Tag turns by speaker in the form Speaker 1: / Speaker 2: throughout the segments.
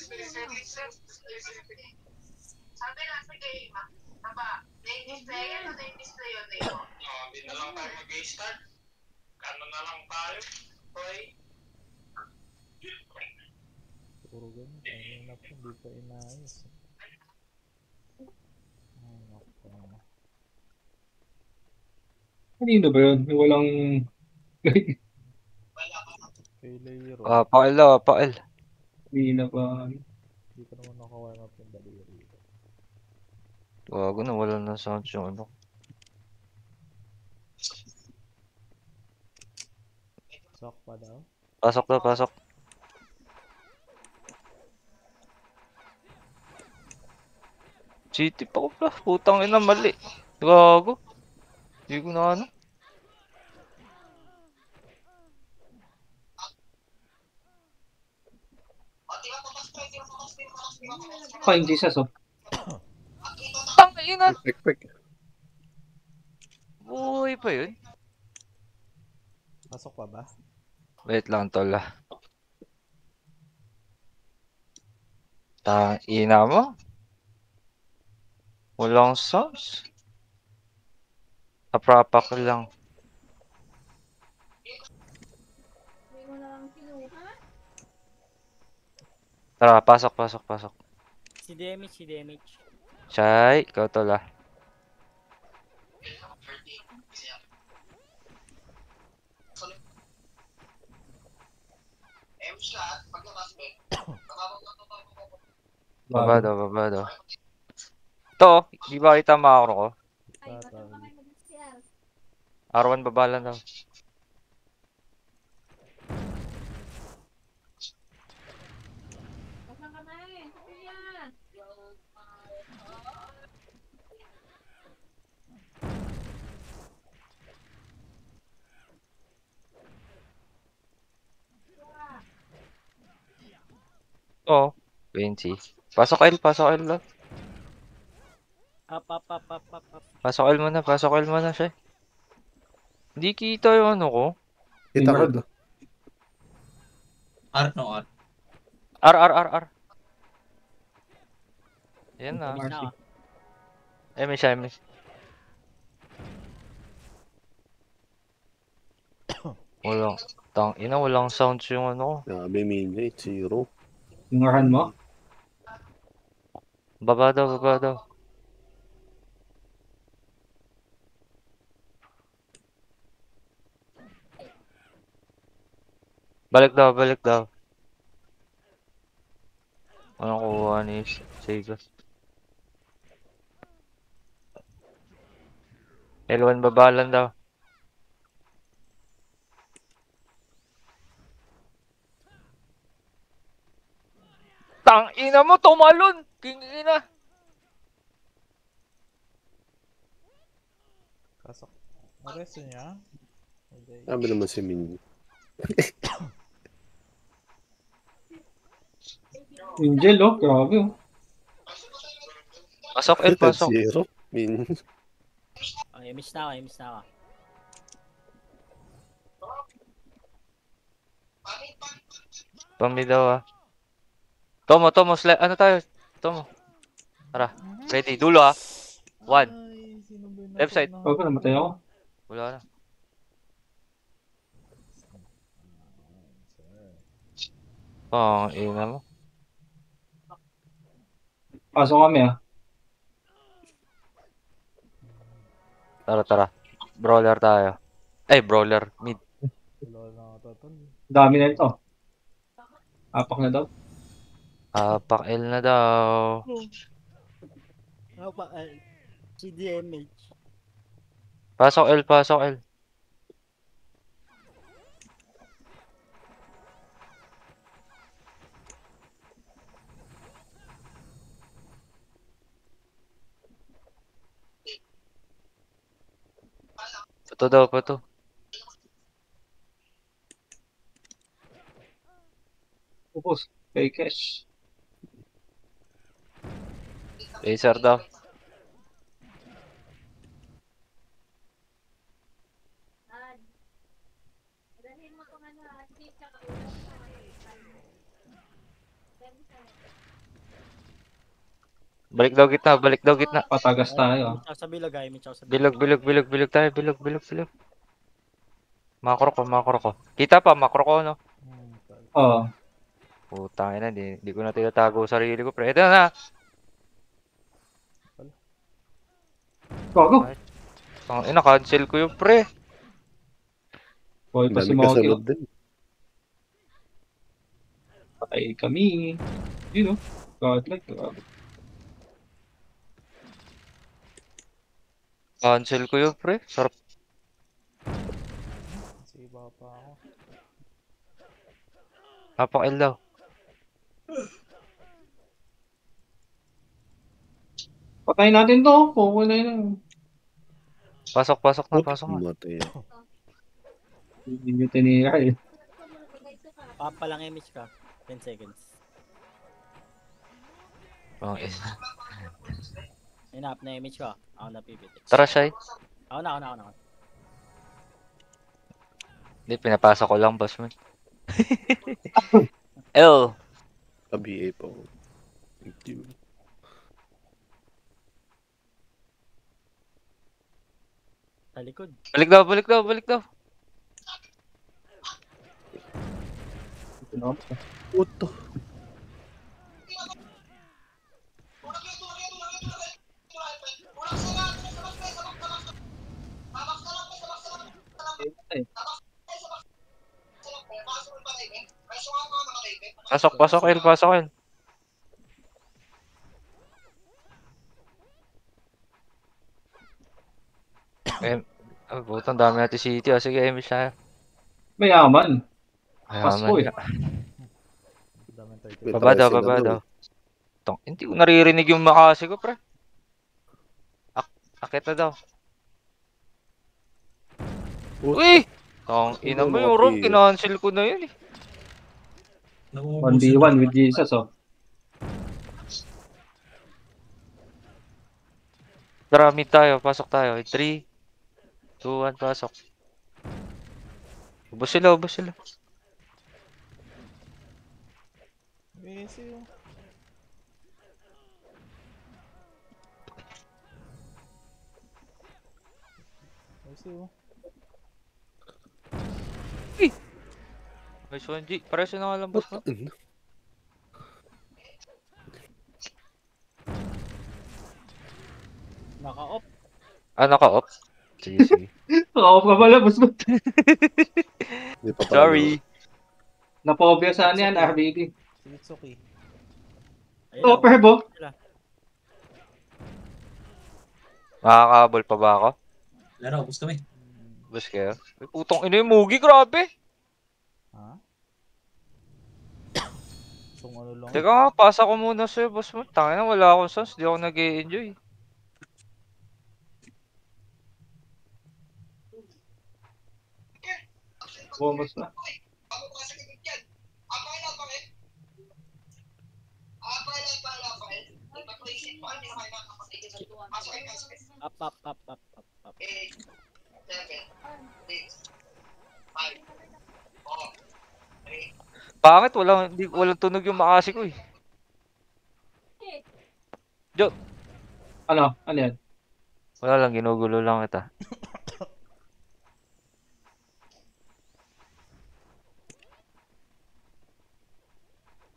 Speaker 1: Sabi lang sa game, taba, na-display yan o na-display yun dito? Hindi na lang tayo mag-start. Ano na lang tayo? Okay.
Speaker 2: Puro ganyan. Kanina pa, hindi pa inayos. Ay, naku.
Speaker 3: Kanino ba yun? Yung walang...
Speaker 2: Failure.
Speaker 4: Pakil daw, pakil.
Speaker 3: Kanina pa.
Speaker 2: Hindi ko naman nakawarm up yung daliri.
Speaker 4: Gago na, wala na sound yung ano.
Speaker 2: Sock pa daw.
Speaker 4: Pasok daw, pasok. City pa ko pa. Putang ina, mali. Gago. Hindi ko na ano.
Speaker 3: Fine, Jesus, oh.
Speaker 4: Tang ina.
Speaker 3: Quick.
Speaker 4: Buhay pa yun.
Speaker 2: Pasok pa ba?
Speaker 4: Wait lang, tol ah. Tang ina mo. Walang sounds. Aprapak lang. Tara, pasok.
Speaker 5: Si damage.
Speaker 4: Chay, ikaw tol ah. Baba daw. Ito, di ba kita makakro ko? R1 baba lang daw. Oh, 20. Pasok L lang.
Speaker 5: Up.
Speaker 4: Pasok L muna siya. Hindi kita yung ano ko.
Speaker 6: Kita ko.
Speaker 1: R.
Speaker 4: R. Yan na.
Speaker 5: Miss na ako.
Speaker 4: MS. Walang sounds yung ano ko.
Speaker 6: Grabe, minute, 0.
Speaker 3: Yung arahan mo?
Speaker 4: Baba daw. Balik daw. Anong kuha ni Sega? L1 baba lang daw. Tang ina mo, tumalon! Kingina!
Speaker 2: Pasok. Aresto niya?
Speaker 6: Sabi naman si Min.
Speaker 3: Angel, oh. Grabe, oh.
Speaker 4: Pasok L, pasok.
Speaker 6: 0. Min.
Speaker 5: Okay, miss na ako.
Speaker 4: Pambi daw ah. Tomo, ano tayo? Tomo. Tara, ready, dulo ah. 1. Left side.
Speaker 3: Bago namatay ako.
Speaker 4: Wala na. Ina mo.
Speaker 3: Pasok kami, ah.
Speaker 4: Tara. Brawler tayo. Brawler. Mid.
Speaker 2: Wala na ata tol.
Speaker 3: Dami na ito. Apak na daw.
Speaker 4: Pak L na daw.
Speaker 5: Si damage.
Speaker 4: Pasok L. Pato.
Speaker 3: Upos. Kay Cash.
Speaker 4: Laser daw. Balik daw gitna, balik daw gitna.
Speaker 3: Patagas tayo.
Speaker 5: Image ako sa bilog ah, image ako sa
Speaker 4: Bilog, bilog, bilog, bilog tayo, bilog, bilog, bilog. Makro ko, makro ko. Kita pa, makro ko, no?
Speaker 2: Tol.
Speaker 3: Oo.
Speaker 4: Putang ina, di ko na tinatago sarili ko, pre. Ito na.
Speaker 3: Gago.
Speaker 4: Ang ina, cancel ko yung pre.
Speaker 3: Boy
Speaker 6: Ang
Speaker 3: pa si
Speaker 6: dami
Speaker 3: Mogi.
Speaker 6: kasunod din.
Speaker 3: Patay kami. Yun o. Godlike. Grabe.
Speaker 4: Cancel ko yung pre. Sarap.
Speaker 2: Siba pa ako.
Speaker 4: Napakil daw.
Speaker 3: Patay natin to. Okay na yun.
Speaker 4: Pasok, pasok na, pasok na.
Speaker 6: Matay.
Speaker 3: Hindi nyo tinira eh.
Speaker 5: Papa lang image ka. 10 seconds.
Speaker 4: Oh, is.
Speaker 5: Enough na image ko. Ako na pipit.
Speaker 4: Tara, Shai.
Speaker 5: Ako na.
Speaker 4: Hindi, pinapasok ko lang, boss man. L.
Speaker 6: Ka-BA po. Thank you.
Speaker 5: Sa likod.
Speaker 4: Balik daw, balik daw, balik daw.
Speaker 6: Puto.
Speaker 4: Pasok, pasok, L, pasok, L. Butang dami natin city. Ah. Sige, Emish tayo.
Speaker 3: Mayaman.
Speaker 4: Ayaman.
Speaker 3: Pasko eh.
Speaker 2: Dami tayo.
Speaker 6: May
Speaker 4: Baba daw,
Speaker 6: tricycle na
Speaker 4: baba
Speaker 6: daw.
Speaker 4: daw. Hindi ko naririnig yung makasi ko, pre. Akit na daw.
Speaker 6: Puto.
Speaker 4: Uy! Ina mo yung room, kinancel ko na yun eh.
Speaker 3: 1v1 with Jesus oh.
Speaker 4: Tara, meet tayo, pasok tayo. 3, 2, 1, pasok. Ubus sila, ubus sila.
Speaker 2: Busy oh. Busy oh.
Speaker 4: Nice one, G. Pareso na nga lang, boss mo.
Speaker 5: Naka-off.
Speaker 4: Naka-off. Sige, sige.
Speaker 3: Naka-off ka pala, boss mo.
Speaker 6: Hindi pa pala
Speaker 4: Sorry.
Speaker 3: Napobya saan yan, RBD.
Speaker 2: Si Itsuki.
Speaker 5: Ayun
Speaker 3: Oh,
Speaker 5: na,
Speaker 3: perbo.
Speaker 4: Makakabol pa ba ako?
Speaker 7: Laro, ubus kami.
Speaker 4: Bus kayo? May putong ina yung Mugi, grabe.
Speaker 2: Ha? Kung ano lang.
Speaker 4: Teka nga, pasa ko muna sa'yo, boss mo. Tangina, wala akong sans, di ako nag-e-enjoy.
Speaker 3: Bumas na.
Speaker 5: Up.
Speaker 1: 8, 7, 6, 5, 4, 3,
Speaker 4: Pangit, walang tunog yung makasi ko eh.
Speaker 3: Ano? Ano yan?
Speaker 4: Wala lang, ginugulo lang kita.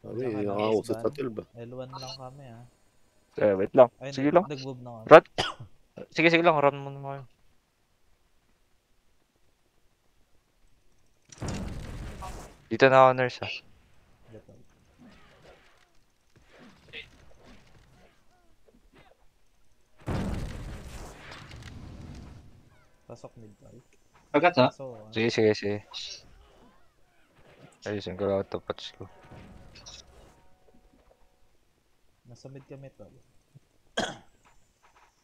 Speaker 6: Sabi, nakakausap sa 12 ba?
Speaker 2: L1 lang kami ah.
Speaker 4: Wait lang.
Speaker 2: Ay,
Speaker 4: Sige lang.
Speaker 2: nag-move na nga.
Speaker 4: Run. Sige lang, run mo naman. Dito na ako, nurse ah.
Speaker 2: Dito. Pasok mid tayo.
Speaker 3: Agad ha?
Speaker 2: So,
Speaker 4: Sige. Ayusin ko lang ito, patch ko.
Speaker 2: nasa mid kami tol.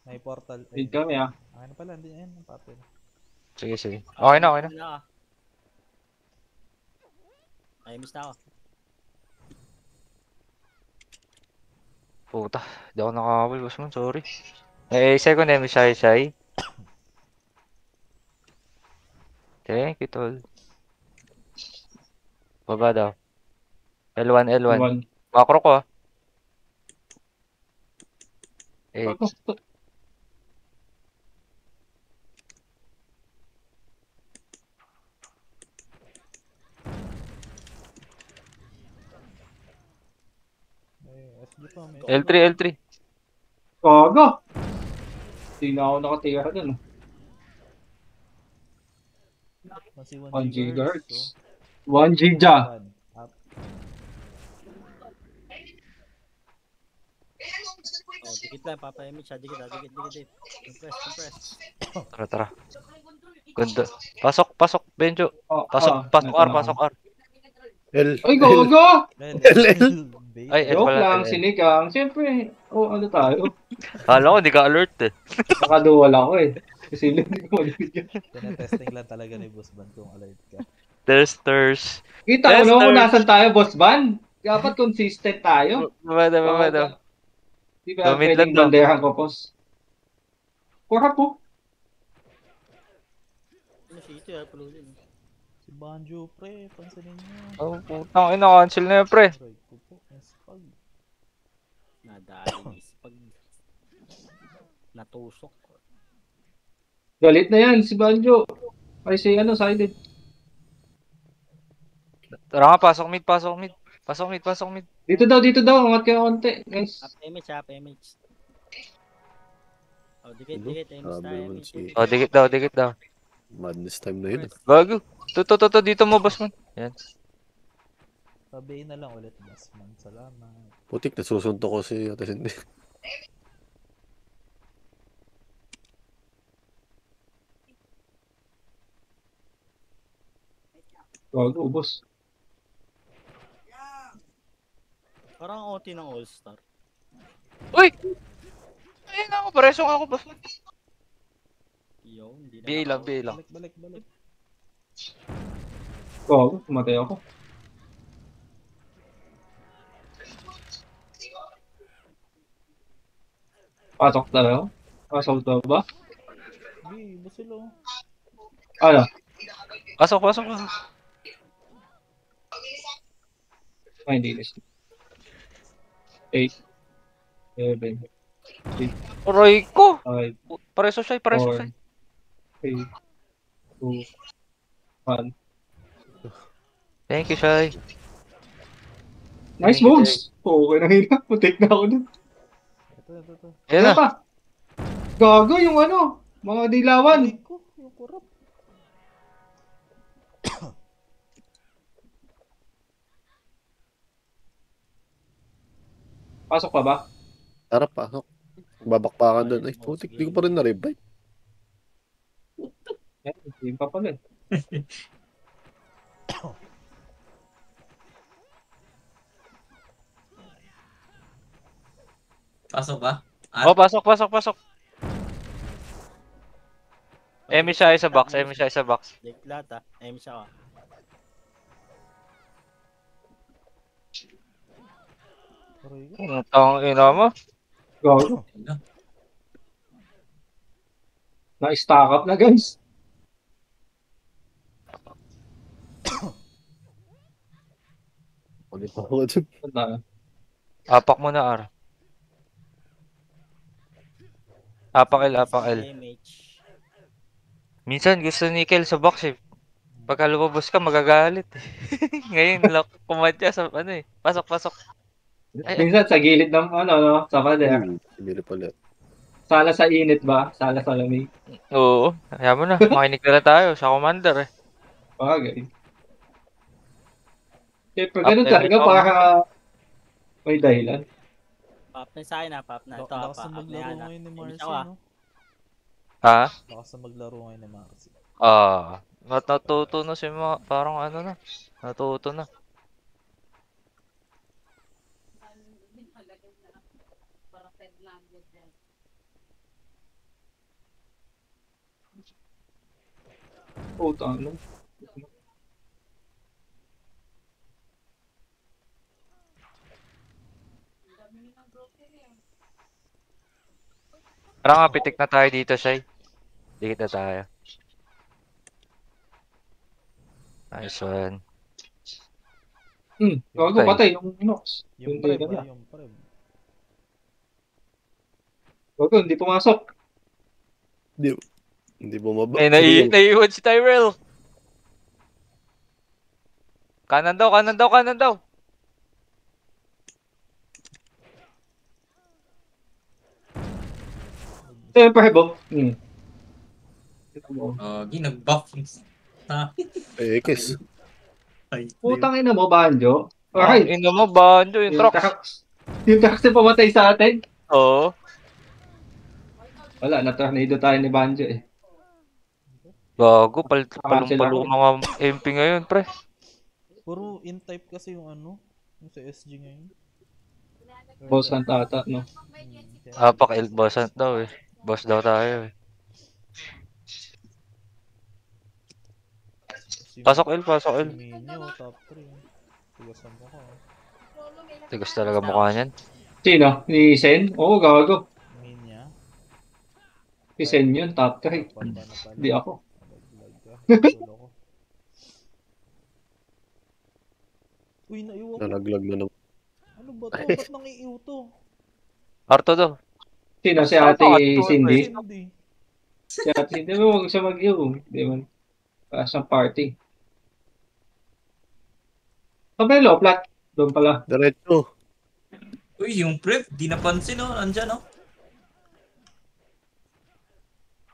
Speaker 2: May portal.
Speaker 3: Lead kami ah.
Speaker 2: Akin na pala, hindi yan ang papel.
Speaker 4: Sige. Okay na.
Speaker 5: Ay, miss na ako.
Speaker 4: Puta, di ako nakakabal, boss man, sorry. Second name is Shai. Thank you, tol. Baba daw. L1.
Speaker 3: L1.
Speaker 4: Macro ko ah. 8.
Speaker 2: May SG pa, may
Speaker 4: L3, L3.
Speaker 3: Gaga. Hindi na ako nakatira dun.
Speaker 2: Kasi
Speaker 3: 1
Speaker 2: 1
Speaker 3: gigahertz.
Speaker 2: gigahertz.
Speaker 3: 1 giga.
Speaker 2: Up.
Speaker 5: Oh, dikit lang, papa-image siya. Dikit. Compress.
Speaker 4: Tara, tara. Ganda. Pasok, Benjo.
Speaker 3: Oh,
Speaker 4: Pasok R.
Speaker 6: L.
Speaker 3: Ay, gaga!
Speaker 2: Bait.
Speaker 4: Ay, L
Speaker 3: Joke
Speaker 4: pala.
Speaker 3: lang,
Speaker 4: L.
Speaker 3: sinigang. Siyempre, ano tayo?
Speaker 4: Kala ko, hindi ka alert eh.
Speaker 3: Nakaduwal ako eh. Kasi hindi ko maligyan.
Speaker 2: Tinetesting lang talaga ni Boss Ban kung alert ka.
Speaker 4: Testers.
Speaker 3: Kita ko naman kung nasan tayo, Boss Van. Dapat consistent tayo.
Speaker 4: Mamada.
Speaker 3: Di ba
Speaker 4: Lumid
Speaker 3: pwedeng
Speaker 4: lang daw.
Speaker 3: banderan ko, Boss? Pura po.
Speaker 5: Ano siya ito, pululin.
Speaker 2: Si Banjo, pre. Pansinin nyo.
Speaker 4: Oh, putang ina, cancel na yan, pre.
Speaker 2: Aray ko po. Spag.
Speaker 5: Nadali pag natusok.
Speaker 3: Galit na yan, si Banjo. Ay, si sided.
Speaker 4: Tara nga, pasok mid.
Speaker 3: Dito daw. Angat kayo konti, guys.
Speaker 5: Up-image. Oh, dikit,
Speaker 6: Ano?
Speaker 5: image
Speaker 6: Sabi
Speaker 5: tayo,
Speaker 6: naman
Speaker 5: image.
Speaker 6: si-
Speaker 4: Oh, dikit daw.
Speaker 6: Madness time na yun.
Speaker 4: Bago. To, dito mo, boss man. Yan.
Speaker 2: Sabihin na lang ulit, Boss Man. Salamat.
Speaker 6: Putik, nasusunto ko si Ate Cindy.
Speaker 3: Gago, boss.
Speaker 5: Parang OT ng All-Star.
Speaker 4: Uy! Ayun ako, pareso nga ako, boss man.
Speaker 5: Yo, hindi na.
Speaker 4: BA lang.
Speaker 2: Balik.
Speaker 3: Gago, tumatay ako. Pasok talaga. Pasok daw ba?
Speaker 2: Hey, Busilo.
Speaker 3: Ano?
Speaker 4: Pasok.
Speaker 3: Ay, hindi na siya. 8, 7,
Speaker 4: Aray ko!
Speaker 3: 5,
Speaker 4: Pareso siya.
Speaker 3: 4, 3, 2, 1.
Speaker 4: Thank you, Shai.
Speaker 3: Nice moves! Okay na hina. Putik na ako dun.
Speaker 2: Ito.
Speaker 4: Yan
Speaker 3: Ano
Speaker 4: na.
Speaker 3: pa? Gago yung mga dilawan.
Speaker 2: Aray ko, yung kurap.
Speaker 3: Pasok pa ba?
Speaker 6: Tara, pasok. Babakpakan doon. Ay, putik, di ko pa rin na-revive.
Speaker 3: Hindi pa pala eh.
Speaker 7: Pasok ba?
Speaker 4: Oh, pasok. Emi siya sa box.
Speaker 5: Dikit lahat image siya.
Speaker 2: Aray ko.
Speaker 4: Ang ina mo.
Speaker 3: Gago. Na-stack up na guys.
Speaker 6: Ulit ako dun.
Speaker 3: Punta na.
Speaker 4: Apak mo na, R. Apak L.
Speaker 5: Image.
Speaker 4: Minsan gusto ni Kel sa box eh. Pagka lumabas ka, magagalit eh. Ngayon, kumadya sa eh. Pasok. Ay.
Speaker 3: Minsan sa gilid ng sa pader.
Speaker 6: Bili pala.
Speaker 3: Sala sa init ba? Sala sa lamig.
Speaker 4: Oo. Kaya mo na. Makinig na tayo sa commander eh.
Speaker 3: Bagay. Siyempre,
Speaker 4: Up
Speaker 3: ganun
Speaker 4: every
Speaker 3: talaga
Speaker 4: time.
Speaker 3: para may dahilan.
Speaker 5: Pop na sa akin pop na. Ito
Speaker 2: Lakas
Speaker 5: pa.
Speaker 2: na maglaro ngayon ni Marcy,
Speaker 5: Image
Speaker 2: no?
Speaker 4: Ha?
Speaker 2: Lakas na maglaro ngayon ni Marcy.
Speaker 4: Natuto na si mga, parang ano na. Natuto na.
Speaker 3: Puta, ano?
Speaker 4: Parang nga, pitik na tayo dito, Shai. Dikit na tayo. Nice one.
Speaker 3: Gago, patay nung Inox.
Speaker 2: Yung
Speaker 3: Hindi
Speaker 2: preb,
Speaker 3: na niya.
Speaker 2: yung preb.
Speaker 3: Gago, hindi pumasok.
Speaker 6: Hindi bumaba.
Speaker 4: Naiiwan si Tyrell. Kanan daw, kanan daw, kanan daw.
Speaker 3: Ito yung perbo.
Speaker 7: Nag-buff yung
Speaker 6: Ekis.
Speaker 3: Putang ina mo, Banjo.
Speaker 4: Ang
Speaker 3: Alright.
Speaker 4: ina mo, Banjo, yung trucks.
Speaker 3: Yung trucks na pumatay sa atin.
Speaker 4: Oo.
Speaker 3: Wala, na-tornado tayo ni Banjo eh.
Speaker 4: Gago,
Speaker 3: Cancel
Speaker 4: palong-palo
Speaker 3: ako.
Speaker 4: mga MP ngayon, pre.
Speaker 2: Puro in-type kasi yung ano, yung sa SG ngayon.
Speaker 3: Boss ng tata, no?
Speaker 4: Apak, bossan daw eh. Boss daw tayo eh. Pasok El, pasok El.
Speaker 2: Si Minyo, top 3. Tigasan mo ka.
Speaker 4: Tigas talaga mukha niyan.
Speaker 3: Sino? Ni Sen? Oo, gago.
Speaker 2: Minya.
Speaker 3: Si Sen yun, top 3.
Speaker 2: Papa na pala.
Speaker 3: Hindi ako.
Speaker 2: Naglag ka. Tulo ko. Uy, naiwan ko.
Speaker 6: Nalaglag na naman.
Speaker 2: Ano ba to? Ba't nangiiw to?
Speaker 4: Arto daw.
Speaker 3: Sino? Si
Speaker 4: Saan
Speaker 3: Ate
Speaker 4: ka? Ito,
Speaker 3: Cindy?
Speaker 2: Hindi.
Speaker 3: Si Ate Cindy, huwag siya mag-iw. Hindi man. Sa party. Pabelo, flat. Doon pala.
Speaker 6: Diretso.
Speaker 7: Uy, yung prep, di napansin oh, andyan oh.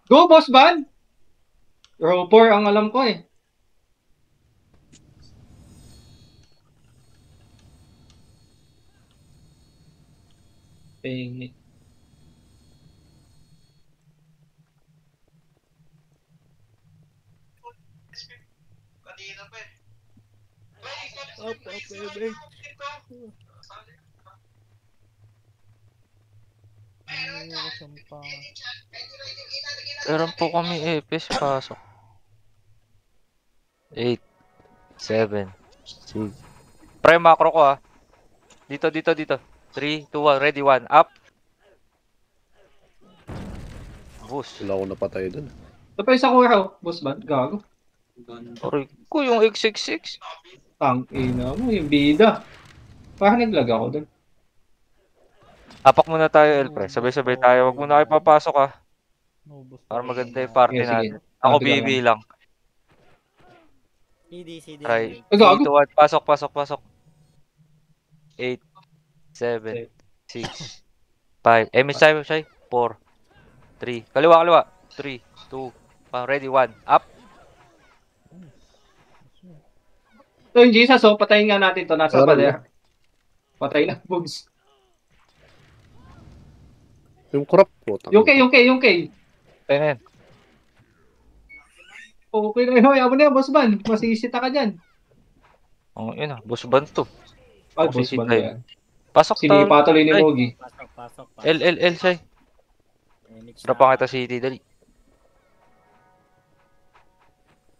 Speaker 3: Go, Boss Van! Row 4 ang alam ko eh. Pingit.
Speaker 1: Kanina pa eh.
Speaker 2: Up, baby. Naiiwan ko siyang pang...
Speaker 4: Meron po kami EPS, pasok. 8, 7, 6. Pre, macro ko ah. Dito, dito, dito. 3, 2, 1, ready, 1, up. Boost.
Speaker 6: Wala akong napatay dun.
Speaker 3: Ito pa isa ko raw, Boss Van. Gago.
Speaker 4: Aray ko, yung X66.
Speaker 3: Tang ina mo, yung bida. Parang naglag ako dun.
Speaker 4: Apak muna tayo, El, pre. Sabay-sabay tayo. Huwag muna kayo papasok ah.
Speaker 2: Nubos
Speaker 4: Para
Speaker 2: pa
Speaker 4: maganda
Speaker 2: rin
Speaker 4: yung party
Speaker 3: Sige, sige.
Speaker 4: natin. Ako
Speaker 3: Sabi ka
Speaker 4: BB lang.
Speaker 5: CD.
Speaker 4: Try.
Speaker 3: Ay, gago.
Speaker 4: 3, 2, 1. Pasok, pasok, pasok. 8, 7, 6, 5. Miss tayo, Shay. 4, 3. Kaliwa, kaliwa. 3, 2, 1. Ready, 1. Up.
Speaker 3: Ito yung Jesus, oh. Patayin nga natin to. Nasa
Speaker 6: Meron,
Speaker 3: pader. Patay na, Bugs.
Speaker 6: Yung crop po.
Speaker 3: Yung K.
Speaker 4: Tayo na yan.
Speaker 3: Okay na yun. Ayaw mo na yan, Boss Van. Masisita ka dyan.
Speaker 4: Oh, yun ah. Boss ban to.
Speaker 3: Ay,
Speaker 4: Ako
Speaker 3: Boss
Speaker 4: si
Speaker 3: Van
Speaker 4: Tay.
Speaker 3: yan.
Speaker 4: Pasok
Speaker 3: Sinipa tuloy ni
Speaker 4: Ay,
Speaker 3: Mogi.
Speaker 5: Pasok.
Speaker 4: L, Shay. Drapan kita city, dali.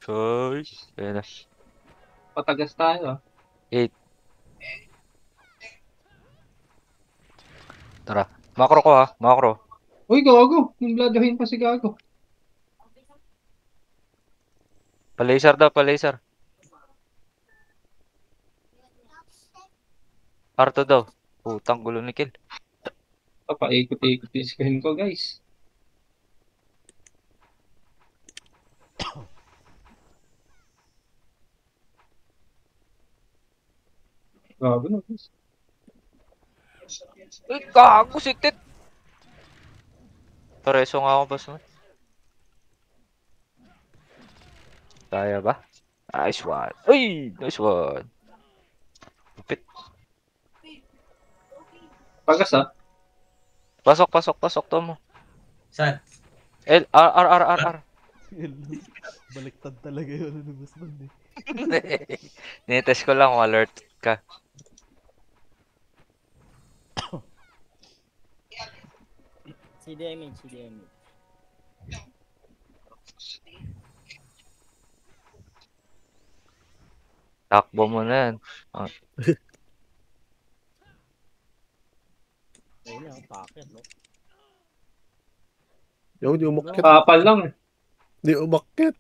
Speaker 4: Shay. Ayan na.
Speaker 3: Patagas tayo, ah.
Speaker 4: 8. Tara. Macro ko ha. Macro.
Speaker 3: Uy, gago. Yung bladahin pa si gago.
Speaker 4: Palaser daw, palaser. Arto daw. Putang gulo ni Kill.
Speaker 3: Papaikot-ikot yung screen ko, guys. Gago na, guys.
Speaker 4: Uy, gago si Tit. Pareso nga ako, boss mo. Kaya ba? Nice one. Uy! Nice one. Lupit.
Speaker 3: Pagas, ah.
Speaker 4: Pasok to mo.
Speaker 7: Saan?
Speaker 4: L, R.
Speaker 2: Baliktad talaga yun. Ano Boss Van eh.
Speaker 4: Tinitest ko lang kung alert ka.
Speaker 5: CDMH.
Speaker 4: Takbo mo na yan. Ah,
Speaker 5: Ayun na, packet, no?
Speaker 6: Yung di umakyat.
Speaker 3: Kapal lang, eh.
Speaker 6: Di umakyat.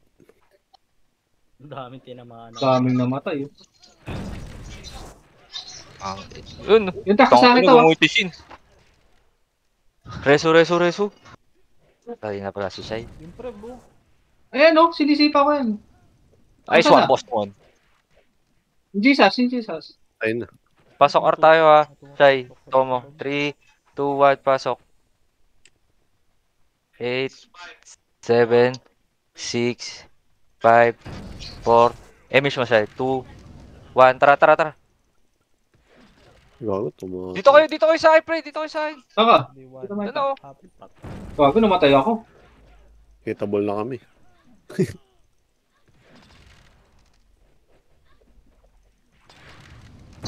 Speaker 5: Ang daming tinamaan.
Speaker 3: Daming namatay, eh.
Speaker 4: Yun.
Speaker 3: Yung taka sa akin to.
Speaker 4: Gumutisin. Reso. Tayo na pala si Shai.
Speaker 2: Yung pre, bro.
Speaker 3: Ayan oh, sinisipa ko yan.
Speaker 4: Ice
Speaker 3: Nasaan
Speaker 4: one,
Speaker 3: na?
Speaker 4: boss one.
Speaker 3: Yung Jesus.
Speaker 6: Ayun na.
Speaker 4: Pasok R tayo ha. Shai, Tomo. 3, 2, 1, pasok. 8, 7, 6, 5, 4. Emish mo Shai. 2, 1. Tara.
Speaker 6: Gago, tumakas.
Speaker 4: Dito kayo sa akin, pre. Dito kayo sa akin.
Speaker 3: Saka,
Speaker 2: Di
Speaker 3: dito
Speaker 2: one.
Speaker 3: may
Speaker 4: Ano?
Speaker 2: Happy pack.
Speaker 3: gago, namatay ako.
Speaker 6: Hitable na kami.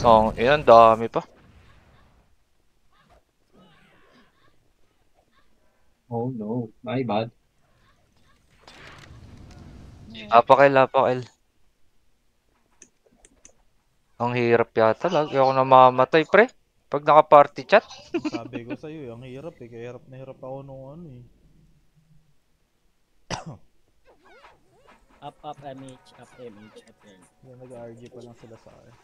Speaker 4: Oh, yun, dami pa.
Speaker 3: Oh no, my bad.
Speaker 4: Apakil. Ang hirap yata. Lagi ako namamatay, pre. Pag naka-party chat.
Speaker 2: Sabi ko sa'yo, ang hirap eh. Kaya hirap na hirap ako nung ano eh.
Speaker 5: Up, MH, up.
Speaker 2: Yan, nag-RG pa lang sila sa akin.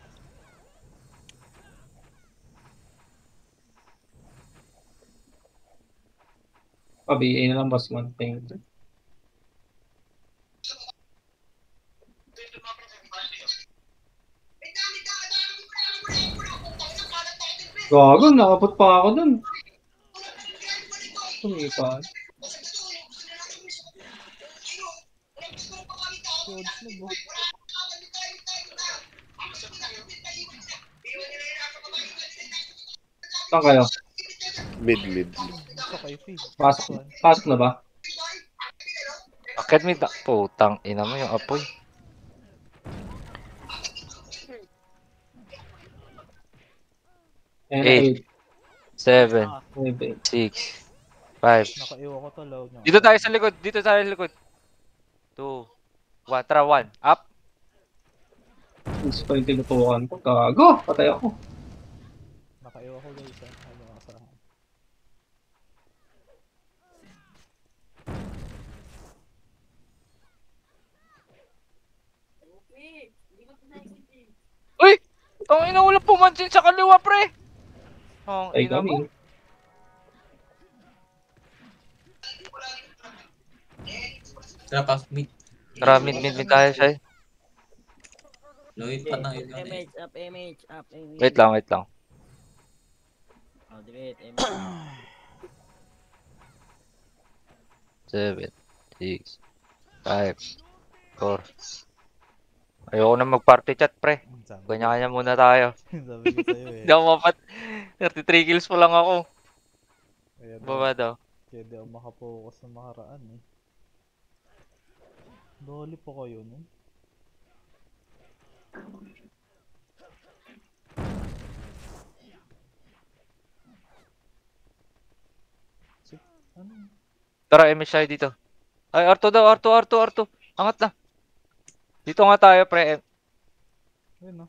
Speaker 3: Pabiyain na lang boss man. Thank you. Gago, nakapot pa ako dun. Tumipa.
Speaker 2: George na bro.
Speaker 3: Saan kayo?
Speaker 6: Mid.
Speaker 2: Sa kay Fee.
Speaker 3: Pasok na ba?
Speaker 4: Akit me. Putang ina mo yung apoy.
Speaker 3: Ayan,
Speaker 4: 7,
Speaker 3: 9.
Speaker 4: 6, 5.
Speaker 2: Nakaiwa ko to loud na.
Speaker 4: Dito tayo sa likod. 2, 1. Tara, 1. Up.
Speaker 3: Gusto pa yung tinutukan ko. Gago, patay ako.
Speaker 2: Nakaiwa ko guys ha. Ano ang asahan.
Speaker 4: Uy! Ang ina, wala pumansin sa kaliwa, pre. Ang
Speaker 3: Ay
Speaker 4: ina mo.
Speaker 3: kami.
Speaker 7: Tara, pasok mid.
Speaker 4: Tara, mid tayo, Shai.
Speaker 7: Loit pa ng ilaw na eh.
Speaker 5: MH, up.
Speaker 4: Wait lang.
Speaker 5: Oh, wait, MH.
Speaker 4: 7, 6, 5, 4. Ayoko na mag-party chat, pre. Kanya-kanya muna tayo.
Speaker 2: Sabi ko sa'yo eh.
Speaker 4: Hindi ako mapat. 33 kills pa lang ako.
Speaker 2: Kaya
Speaker 4: Baba daw.
Speaker 2: Kaya di ako makapokus na makaraan eh. Doli po kayo nun. Ano?
Speaker 4: Tara, MSI dito. Ay, Arto daw. Arto. Angat na. Dito nga tayo, pre.
Speaker 2: Ayun no.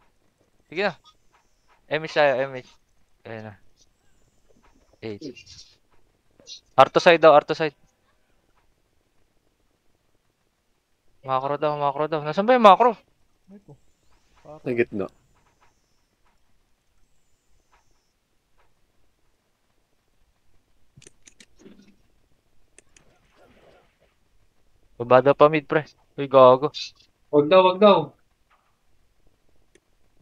Speaker 4: Sige na. MSI. Ayun na. 8. Arto side daw. Macro daw. Nasaan ba yung macro?
Speaker 2: Ito.
Speaker 6: Sa gitna.
Speaker 4: Baba daw pa mid, pre. Uy, gago.
Speaker 3: Wag daw.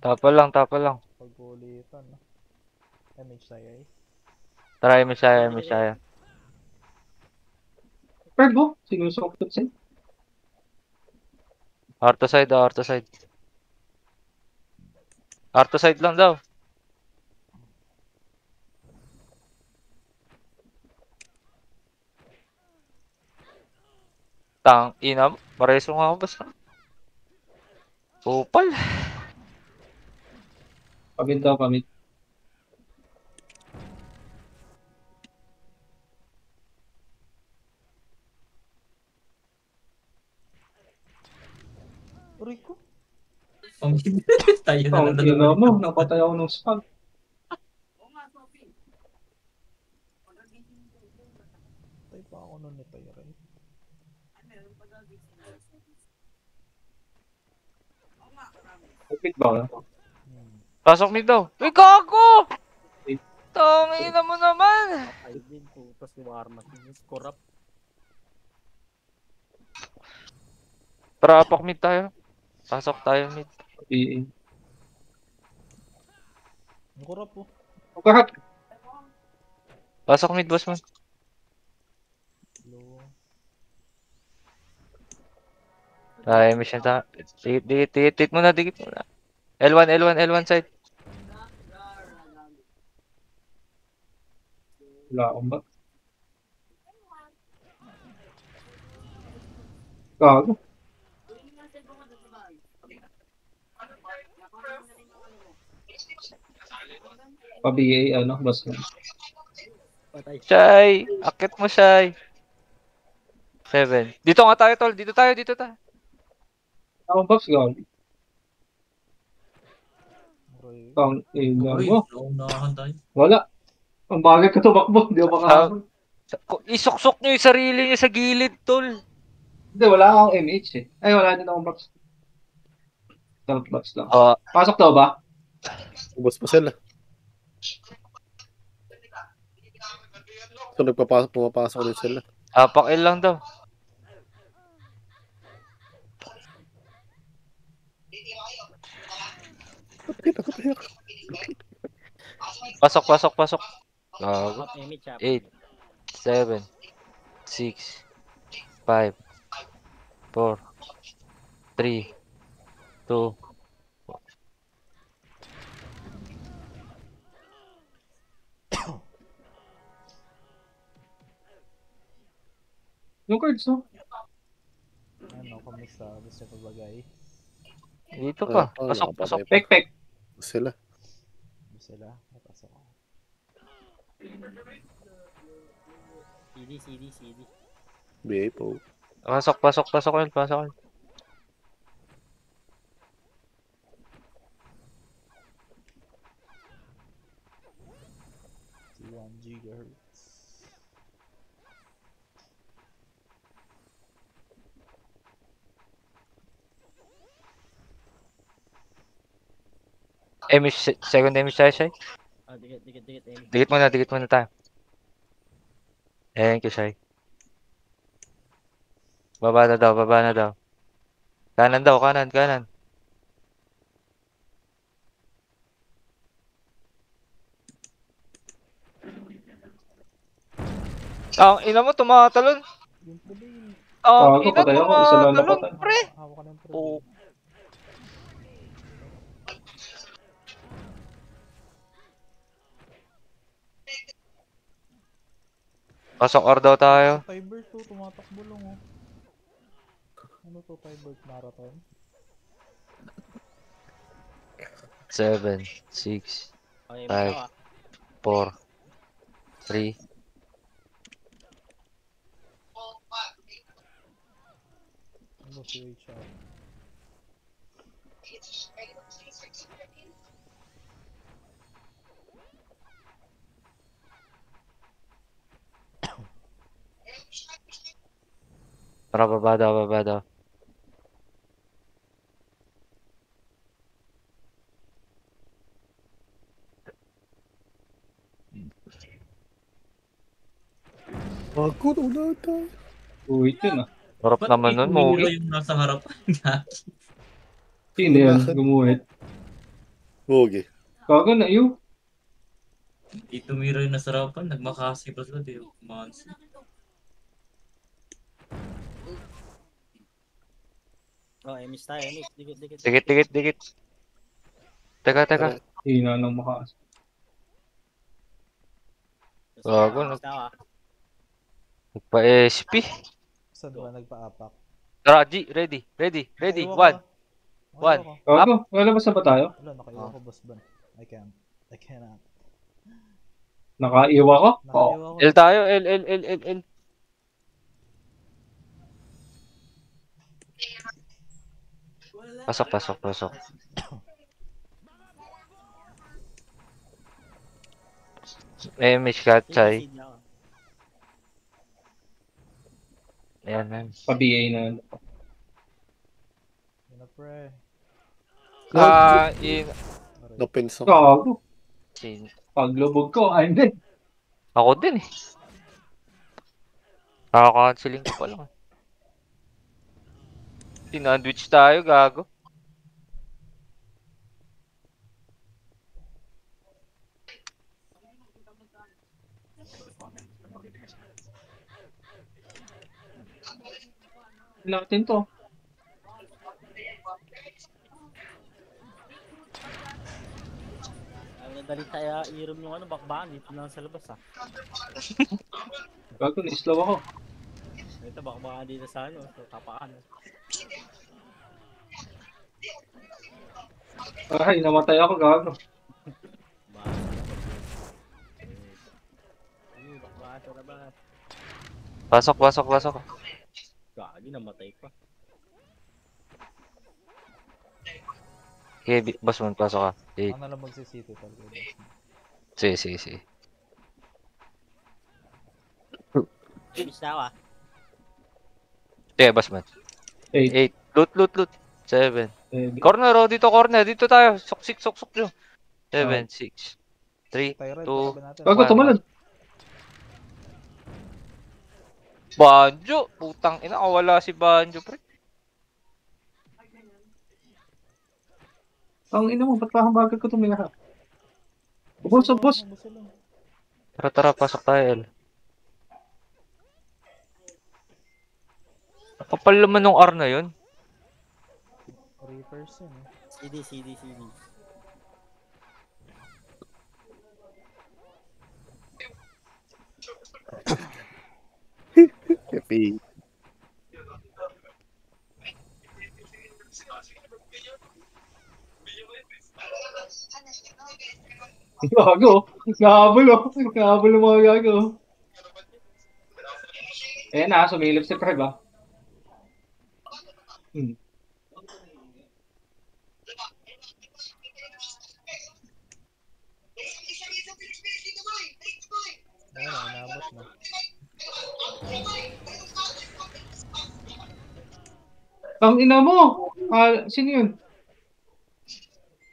Speaker 4: Tapa lang.
Speaker 2: Pagkulitan no. MHI.
Speaker 4: Tara, MSI.
Speaker 3: Pergo, sinusokot siya.
Speaker 4: Arto side daw. Arto side lang daw. Tang ina mo. Mareso nga ako basta. Upal.
Speaker 3: Pamit.
Speaker 2: Uray ko.
Speaker 7: Pamid. Tayo na
Speaker 3: Oh,
Speaker 7: lang
Speaker 3: yun
Speaker 7: dalawa.
Speaker 3: mo, napatay ako ng spag.
Speaker 2: Tay pa ako nun nito yun.
Speaker 3: Kapit ba?
Speaker 2: Hmm.
Speaker 4: Pasok mid daw. Uy, gago! Tangina mo naman!
Speaker 5: Ay, din po. Tapos yung armat. Corrupt.
Speaker 4: Tara, apak mid tayo. Pasok tayo mid.
Speaker 3: PA.
Speaker 2: Ang kurap po.
Speaker 3: Kahat.
Speaker 4: Pasok mid, boss man.
Speaker 2: Low.
Speaker 4: Ay, mission ta. Dikit muna, dikit muna. L1 side.
Speaker 3: Wala akong ba? Gago. Pa-BA, ano, basta.
Speaker 5: Patay.
Speaker 4: Shy! Akit mo, Shy! 7. Dito nga tayo, tol. Dito tayo.
Speaker 3: Akong box, gago.
Speaker 2: Roy.
Speaker 7: Uy,
Speaker 3: Gago.
Speaker 7: naunahan tayo.
Speaker 3: Wala. Ang bagay ka tumakbo, hindi ako makahabol.
Speaker 4: Isuksok nyo yung sarili nyo sa gilid, tol.
Speaker 3: Hindi, wala akong MH eh. Ay, wala din akong box. Self box lang.
Speaker 4: Oh,
Speaker 3: Pasok daw ba?
Speaker 6: Ubos pa sila. So, pumapasok ulit sila.
Speaker 4: apak L lang daw. Pasok. Gago.
Speaker 5: Emi chap.
Speaker 4: 8, 7, 6, 5, 4, 3, 2,
Speaker 3: Yung cards, no?
Speaker 2: Ano, kamusta? Gusto ko bagay?
Speaker 4: dito pa. Pasok.
Speaker 3: Pek.
Speaker 6: Sila.
Speaker 2: Sila. Napasok ako.
Speaker 5: CD.
Speaker 6: BA po.
Speaker 4: Pasok. Pasok.
Speaker 2: Si 1 gigahertz.
Speaker 4: Second damage tayo, Shy.
Speaker 5: Ah, dikit, Emi.
Speaker 4: Dikit muna tayo. Thank you, Shy. Baba na daw. Kanan daw, kanan. Ang ina mo, tumatalon.
Speaker 2: Yung prebe.
Speaker 4: Ang
Speaker 3: Gago,
Speaker 4: ina,
Speaker 3: patay ako. Isa lang
Speaker 4: tumatalon,
Speaker 3: napatay.
Speaker 4: pre.
Speaker 2: Hawak ka ng prebe.
Speaker 4: Oh. Pasok or daw tayo.
Speaker 2: Tybert to, tumatakbo lang oh. Ano to, Tybert Marathon?
Speaker 4: 7, 6,
Speaker 5: Oh, Emi
Speaker 4: Five.
Speaker 5: chap.
Speaker 4: 4, 3.
Speaker 2: Ano si HR?
Speaker 4: Tara, baba daw.
Speaker 6: Bago, naunahan tayo.
Speaker 3: Wait yun ah.
Speaker 4: Harap
Speaker 7: Ba't
Speaker 4: naman nun,
Speaker 7: tumira
Speaker 4: Mogi.
Speaker 7: yung nasa harapan?
Speaker 3: Sino yan? Gumuhit.
Speaker 6: Bogi.
Speaker 3: Gago na yun.
Speaker 7: Di tumira yung nasa harapan. Nagmakasi pa sila. Di kumansi.
Speaker 5: Oh, Emi tayo, Emi. Dikit.
Speaker 4: Dikit. Teka.
Speaker 3: Hina lang makas.
Speaker 4: Gago,
Speaker 5: Emi tayo, ah.
Speaker 4: Nagpa-SP.
Speaker 2: Saan ba nagpa-apak?
Speaker 4: Tara, G, ready.
Speaker 2: Nakaiwa
Speaker 4: 1.
Speaker 2: ka.
Speaker 4: One.
Speaker 2: Nakaiwa ka.
Speaker 3: Gago, lalabas na ba tayo?
Speaker 2: Wala, nakaiwa ko, boss ban. I cannot.
Speaker 3: Nakaiwa ko? Oo.
Speaker 2: Nakaiwa ko.
Speaker 4: L tayo, L. Pasok. Mish got Chai.
Speaker 5: CD ako.
Speaker 4: Ayan.
Speaker 3: Pa-BA na.
Speaker 2: Yun na pre.
Speaker 4: In...
Speaker 2: rin.
Speaker 6: Depends ako.
Speaker 3: Gago.
Speaker 4: Sin-
Speaker 3: Paglubog ko, ayun din.
Speaker 4: Ako din eh. Kaka-canceling ko pa lang. Sinandwich tayo, gago.
Speaker 3: Natin to.
Speaker 5: Ay, nadali tayo iram yung ano, bakbakan dito lang sa labas ah.
Speaker 3: Gago, na-slow ako.
Speaker 5: Ito, bakbakan dito sa ano, sa tapaan.
Speaker 3: Ay, namatay ako, gago.
Speaker 5: Bakbakan sa labas.
Speaker 4: Pasok, pasok, pasok.
Speaker 5: Gagi, namatay pa.
Speaker 4: Okay, boss man, pasok ka.
Speaker 2: Ako na lang magsisito talaga.
Speaker 4: Sige, sige, sige.
Speaker 5: Finish na ako ah.
Speaker 4: Sige, boss man.
Speaker 3: 8.
Speaker 4: 8. Loot, loot, loot. 7. Corner, oh. Dito, corner. Dito tayo. Suksik, suksok nyo. 7, 6, 3,
Speaker 2: Tyrant,
Speaker 4: 2,
Speaker 2: palaban natin.
Speaker 3: Gago, tumalon.
Speaker 4: Banjo. Putang ina, wala si Banjo, pre.
Speaker 3: Ang ina mo, ba't parang bagal ko tumira? Ubus, ubus.
Speaker 2: Ubus lang.
Speaker 4: Tara, tara, pasok tayo, El. Kapal naman nung R na yun.
Speaker 2: Reapers yun eh.
Speaker 5: CD, CD, CD.
Speaker 6: Happy.
Speaker 3: Gago. Gabol, oh. Gabol ng mga gago. Ayan na, sumilip si Preb, ah.
Speaker 2: Ayun, inabot na.
Speaker 3: Ang ina mo! Ah, sino yun?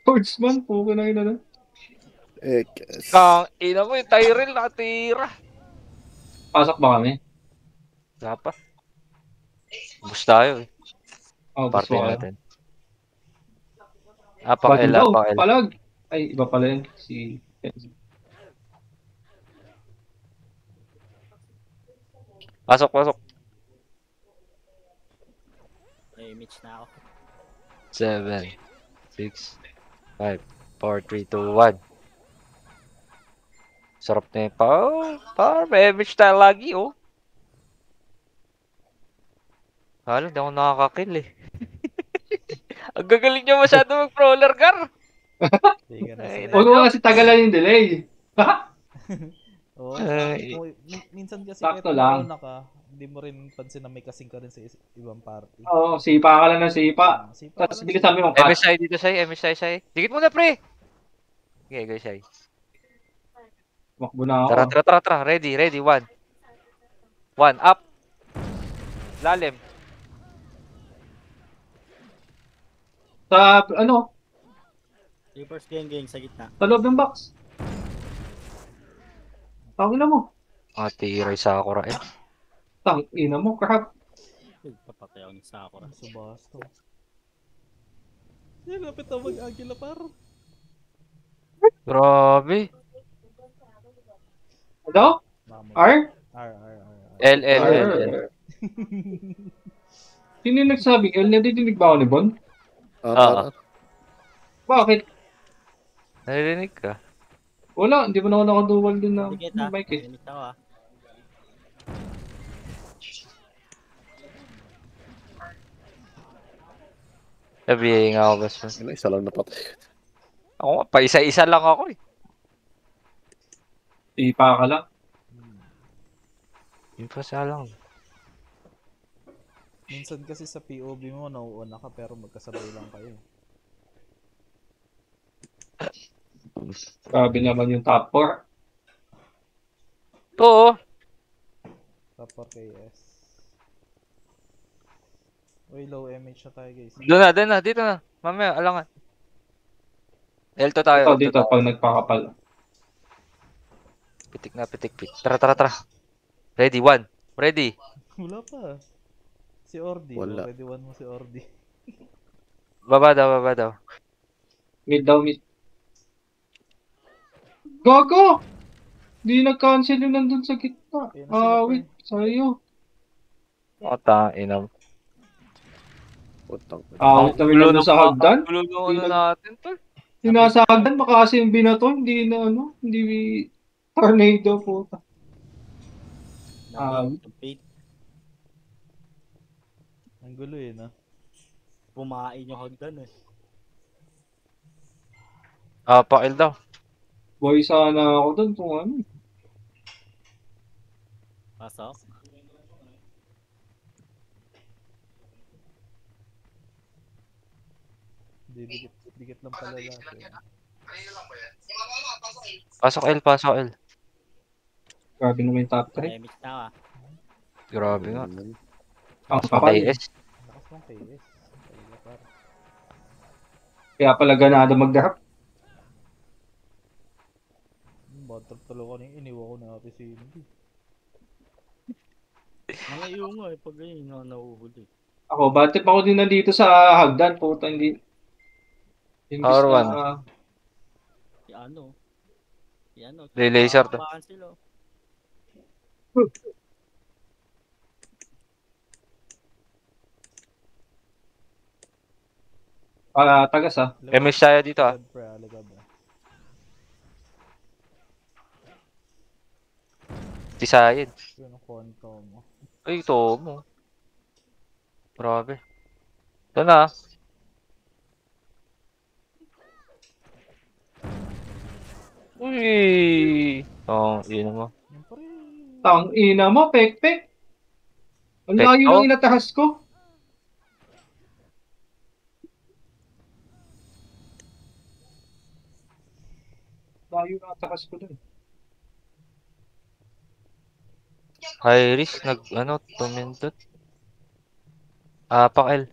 Speaker 3: Swordsman? Puko na yun, ano?
Speaker 6: Yes.
Speaker 4: Kang ina mo yung Tyrell nakatira.
Speaker 3: Pasok ba kami?
Speaker 4: Wala pa. Bus tayo eh.
Speaker 3: Oh,
Speaker 4: Party
Speaker 3: gusto ko.
Speaker 4: natin. Apak L,
Speaker 3: Bagyo,
Speaker 4: apak L.
Speaker 3: palag. Ay, iba pala yun. Si...
Speaker 4: Pasok, pasok.
Speaker 5: Ay, Mitch na ako.
Speaker 4: 7, 6, 5, 4, 3, 2, 1. Sarap na yung power. May image tayo lagi, oh. Hala, hindi ako nakakakill eh. Ang gagaling niya masyado mag-brawler, Gar.
Speaker 2: Hindi ka na
Speaker 4: Ay,
Speaker 2: sila.
Speaker 3: Huwag mo kasi tagalan yung delay.
Speaker 2: Oo,
Speaker 4: Ay.
Speaker 2: minsan kasi
Speaker 3: Sakto
Speaker 2: kahit
Speaker 3: lang.
Speaker 2: mauna ka, hindi mo rin pansin na may kasing ka rin sa ibang party.
Speaker 3: Oo, sipa ka lang ng sipa.
Speaker 2: Sipa ka
Speaker 3: Tapos
Speaker 2: lang,
Speaker 3: bilisan mo
Speaker 2: sipa.
Speaker 3: yung cut.
Speaker 4: MSI dito sa'yo, MSI sa'yo. Dikit mo na, pre. Okay, guys, ay.
Speaker 3: Makbo na ako.
Speaker 4: Tara, tara, tara, tara. Ready, ready. 1. 1, up. Lalim.
Speaker 3: Sa, ano,
Speaker 5: Reapers gang sa gitna.
Speaker 3: sa loob ng box. Tangina mo.
Speaker 4: Tiray sa Sakura eh.
Speaker 3: Tangina mo, crap.
Speaker 5: Uy, papatay ako ng Sakura.
Speaker 2: Subasto. Yan, lapit na mag-agila par.
Speaker 4: Grabe.
Speaker 3: Ano? R?
Speaker 2: R.
Speaker 4: L, L, L, L.
Speaker 3: Sino yung nagsabing L? Nadidinig ba ako ni Bon?
Speaker 4: Oo.
Speaker 3: Bakit?
Speaker 4: Naririnig ka.
Speaker 3: Wala, hindi mo na ako nakaduwal din na
Speaker 5: Dikit ah.
Speaker 3: mic eh.
Speaker 5: Finish ako ah.
Speaker 4: Sabihin nga ako, boss.
Speaker 6: Ano, isa lang napatay.
Speaker 4: Ako nga, pa isa-isa lang ako eh.
Speaker 3: Sipa ka lang.
Speaker 4: Yung pa sa lang.
Speaker 2: Minsan kasi sa POV mo, nauuna ka pero magkasabay lang kayo.
Speaker 3: Grabe naman yung top 4.
Speaker 4: Oo.
Speaker 2: Top 4 KS. Uy, low MH na tayo guys.
Speaker 4: Doon na, dito na. Mamaya, alangan. L2 tayo,
Speaker 3: Ito
Speaker 4: L2
Speaker 3: dito
Speaker 4: tayo.
Speaker 3: pag nagpakapal.
Speaker 4: Pitik na, pitik. Tara, tara, tara. Ready, one. Ready.
Speaker 2: Wala pa. Si Ordi.
Speaker 6: Wala.
Speaker 2: Already one mo si Ordi.
Speaker 4: Baba daw, baba daw.
Speaker 3: Mid daw, mid. Gago! Di nag-cancel yung nandun sa gitna.
Speaker 2: Ayun na sila,
Speaker 3: Wait. Sa'yo.
Speaker 4: O, ina.
Speaker 6: Putang.
Speaker 3: Out kami nandun sa hagdan.
Speaker 4: Gulo nung
Speaker 3: Di
Speaker 4: ano
Speaker 3: nag-
Speaker 4: natin, tol.
Speaker 3: Yung nasa hagdan, makaasi yung binato. Hindi na ano. Hindi tornado po.
Speaker 5: Nabait.
Speaker 2: Ang gulo eh, no?
Speaker 5: Pumain yung hagdan eh.
Speaker 4: Pakil daw.
Speaker 3: Boy, sana ako dun kung ano.
Speaker 5: Pasok.
Speaker 2: Didikit, dikit lang pala lahat eh.
Speaker 1: Kanina lang ba yan?
Speaker 4: Pasok L, pasok L.
Speaker 3: Grabe naman yung top 3.
Speaker 5: Damage na ka.
Speaker 4: Grabe nga.
Speaker 3: Ang kapal.
Speaker 4: KS.
Speaker 2: Lakas ng KS. Talaga par.
Speaker 3: Kaya pala ganado mag-drop.
Speaker 2: Bad trip talaga kanina. Iniwan ko na ate si Indy.
Speaker 5: Mga iyo nga eh. Pag ganyan na nauhuli.
Speaker 3: Ako, batip ako din nandito sa hagdan. Puta, hindi. Imbis
Speaker 4: R1.
Speaker 3: na,
Speaker 5: Si ano. Si ano.
Speaker 4: Laser to.
Speaker 5: Tapakan sila.
Speaker 3: tagas ah.
Speaker 4: MS tayo dito ah.
Speaker 2: Ligad pre, ligad ah.
Speaker 4: Tisayin.
Speaker 2: Yun ang konto mo.
Speaker 4: Ay, ito mo. Grabe. Ito na ah. Uy. Yun mo.
Speaker 2: Yung pre.
Speaker 3: Tang ina mo, pek-pek. Ang
Speaker 4: Pek,
Speaker 3: layo
Speaker 4: oh.
Speaker 3: ng inatahas ko. Layo ng atahas ko dun.
Speaker 4: High risk, tumindot. Pakil.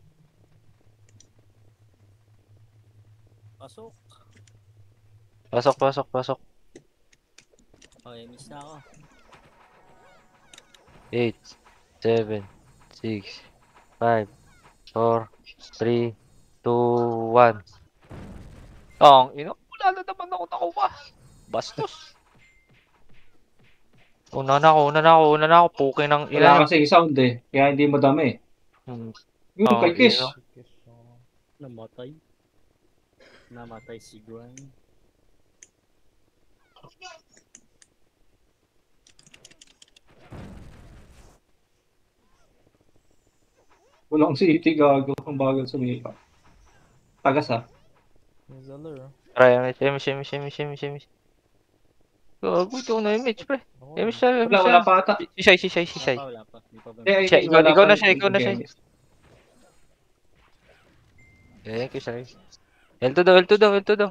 Speaker 5: Pasok.
Speaker 4: Pasok, pasok, pasok.
Speaker 5: Okay, miss na ako.
Speaker 4: 8, 7, 6, 5, 4, 3, 2, 1. Wala na naman ako nakuha. Bastos. Una na ako. Puking ng
Speaker 3: Wala
Speaker 4: ina.
Speaker 3: kasing sound eh. Kaya hindi madami.
Speaker 4: Hmm.
Speaker 3: Yung kay Kiss.
Speaker 4: ina.
Speaker 2: Kiss ako.
Speaker 5: Namatay. Namatay si Grind.
Speaker 3: Walang city gago. Ang bagal sumipa. Tagas ah.
Speaker 2: Yung Zeller.
Speaker 4: Try, MS. Gago, ito na image, pre.
Speaker 2: Ako,
Speaker 4: MS tayo, MS
Speaker 3: Wala
Speaker 4: tayo.
Speaker 3: pa ata.
Speaker 4: Sisay.
Speaker 5: Wala pa. Di pa ba?
Speaker 3: Eh,
Speaker 4: Siya,
Speaker 3: wala
Speaker 4: ikaw
Speaker 3: pa
Speaker 4: na siya,
Speaker 3: yung
Speaker 4: ikaw na siya.
Speaker 3: gamit.
Speaker 4: Thank you, sir. L2 daw.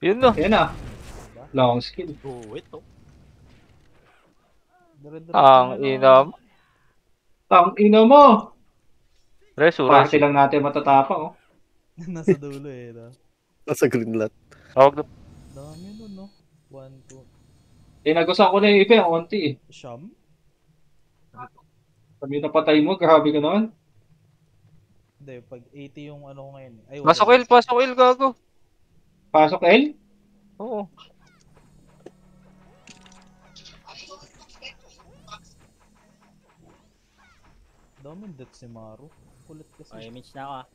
Speaker 4: Yun na.
Speaker 3: Yan na. Long skill.
Speaker 5: Oh, ito.
Speaker 2: dire-diretso
Speaker 4: Ang
Speaker 2: na lang.
Speaker 4: ina mo.
Speaker 3: Tang ina mo.
Speaker 4: Resu.
Speaker 3: Party lang natin matatapang oh.
Speaker 2: Nasa dulo eh, no?
Speaker 6: Nasa green lot.
Speaker 4: Tawag na.
Speaker 2: Dami nun, no? 1, 2.
Speaker 3: Nagustuhan ko na yung iba, yung onti eh.
Speaker 2: Sham?
Speaker 3: Sabi napatay mo, grabe ka naman.
Speaker 2: Hindi, pag 80 yung ano ko ngayon. Ay,
Speaker 4: Pasok L, gago.
Speaker 3: Pasok L.
Speaker 4: Oo.
Speaker 2: Daming death si Maru. Kulit kasi.
Speaker 5: Okay, miss na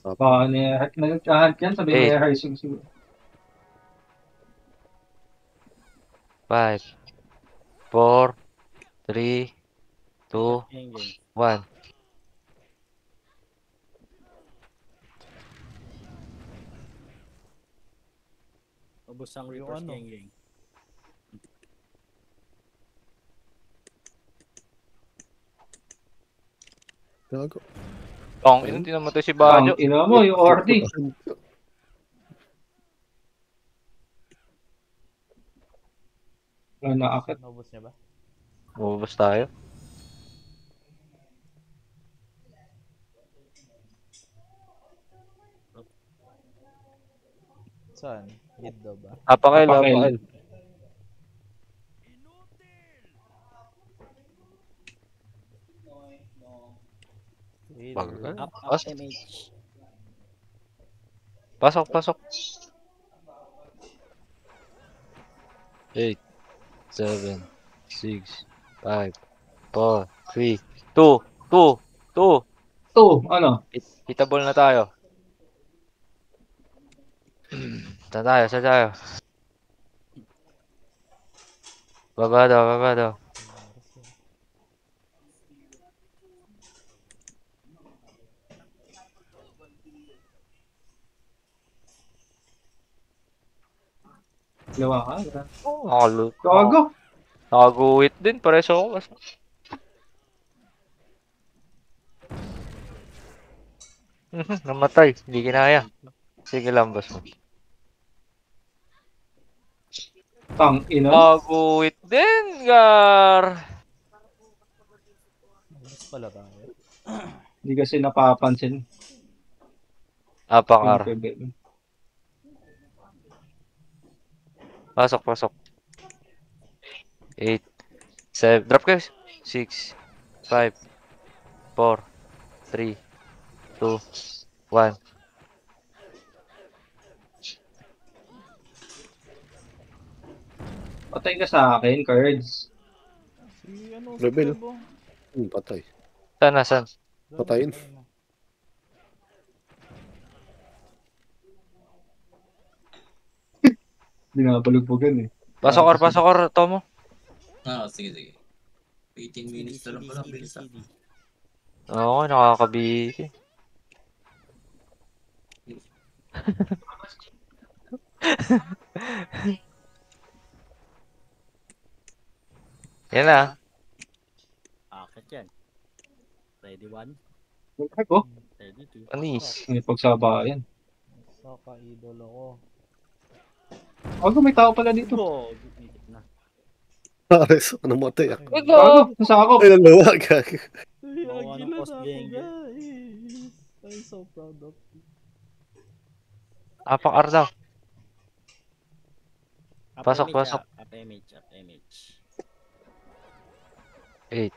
Speaker 5: ako.
Speaker 3: Baka nagkahat yan, sabi
Speaker 4: Eh.
Speaker 3: niya Rising siguro.
Speaker 4: 5, 4, 3, 2,
Speaker 5: Game.
Speaker 4: 1.
Speaker 5: Ubus ang
Speaker 2: Yung
Speaker 5: reverse
Speaker 2: ano?
Speaker 5: game.
Speaker 6: Gago.
Speaker 4: Ang ina, di namatay si
Speaker 3: Ang
Speaker 4: Bajo.
Speaker 3: ina mo, yung Ordi. Wala naakit.
Speaker 2: Naubos niya ba?
Speaker 4: Ubus tayo.
Speaker 2: Saan? Mid daw ba?
Speaker 4: Apakil,
Speaker 3: Apakil.
Speaker 4: apakil.
Speaker 2: Healer.
Speaker 5: Up,
Speaker 4: Pasok.
Speaker 5: MH.
Speaker 4: Pasok, pasok. 8, 7, 6, 5, 4, 3, 2, 2, 2.
Speaker 3: Ito, ano?
Speaker 4: Hitable na tayo. Saan tayo? Saan tayo? Baba daw, baba daw.
Speaker 3: Lawa ka.
Speaker 4: Nakalut.
Speaker 3: Gago.
Speaker 4: Nakaguwit din. Pareso ako. Basta. Namatay. Hindi kinaya. Sige lang, boss mo.
Speaker 3: Tang ina.
Speaker 4: Nakaguwit din, Gar.
Speaker 2: Mas pala tayo.
Speaker 3: Hindi kasi napapansin.
Speaker 4: Apakar. Pasok, pasok. 8, 7. Drop kayo. 6, 5, 4, 3, 2, 1.
Speaker 3: Patay ka sa akin, Cards.
Speaker 2: Si ano?
Speaker 6: Rebel.
Speaker 2: Gabo?
Speaker 6: Patay.
Speaker 4: Saan na, saan?
Speaker 2: Gabo,
Speaker 6: Patayin.
Speaker 2: patay na.
Speaker 3: Hindi nakapalugpugan eh.
Speaker 4: Pasok or, pasok or, Tomo.
Speaker 7: Sige, sige. 18 minutes na lang pala. Bilis ah.
Speaker 4: Oo, nakakabiti. Yan na.
Speaker 5: Akit yan. Ready 1,
Speaker 3: Ako,
Speaker 5: ready 2.
Speaker 4: Anis.
Speaker 3: may pagsabayan.
Speaker 2: Saka idol ako.
Speaker 3: Ako, may tao pala dito.
Speaker 5: Go! Gitnit na.
Speaker 6: Pares, namatay ako.
Speaker 3: Gago, nasa ako.
Speaker 6: Ay, nalawa, gag.
Speaker 2: Ay,
Speaker 5: Oo,
Speaker 2: agila
Speaker 5: anong post
Speaker 2: na ako,
Speaker 5: gang?
Speaker 2: guys. I'm so proud of you.
Speaker 4: Apakar daw.
Speaker 5: Up
Speaker 4: Pasok,
Speaker 5: MH,
Speaker 4: pasok.
Speaker 5: Up MH, up MH.
Speaker 4: 8.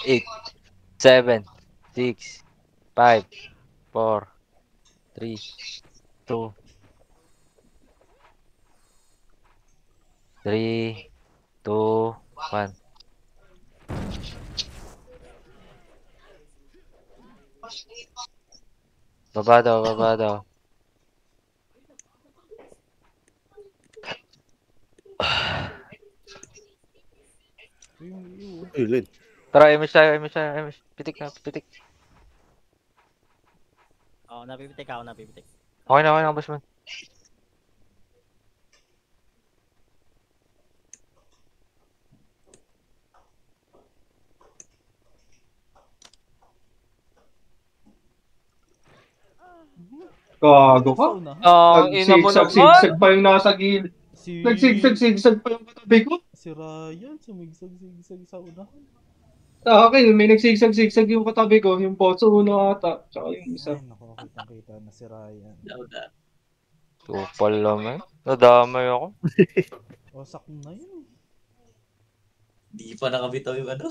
Speaker 4: Eight, 7, 6, 5, 4, 3, 2, 3, 2, 1. Baba daw, baba daw.
Speaker 2: Yung
Speaker 6: Ay, Lin.
Speaker 4: Tara, image tayo, image tayo, image. Pitik na, pitik.
Speaker 5: Oo, napipitik ako, napipitik.
Speaker 4: Okay na, boss man.
Speaker 3: Gago ka.
Speaker 4: Ina mo naman.
Speaker 3: Nagsigsag-sigsag pa yung nasa gilid.
Speaker 2: Si...
Speaker 3: Nagsigsag-sigsag pa yung katabi ko.
Speaker 2: Si Ryan, sumigsag-sigsag sa unahan.
Speaker 3: Sa akin, may nagsigsag-sigsag yung katabi ko. Yung boso uno ata. Tsaka yung isa.
Speaker 2: Ay, naku, kitang-kita na si Ryan.
Speaker 4: Supal naman. Nadamay ako.
Speaker 2: Wasak na yun.
Speaker 7: Di pa nakabitaw yung ano.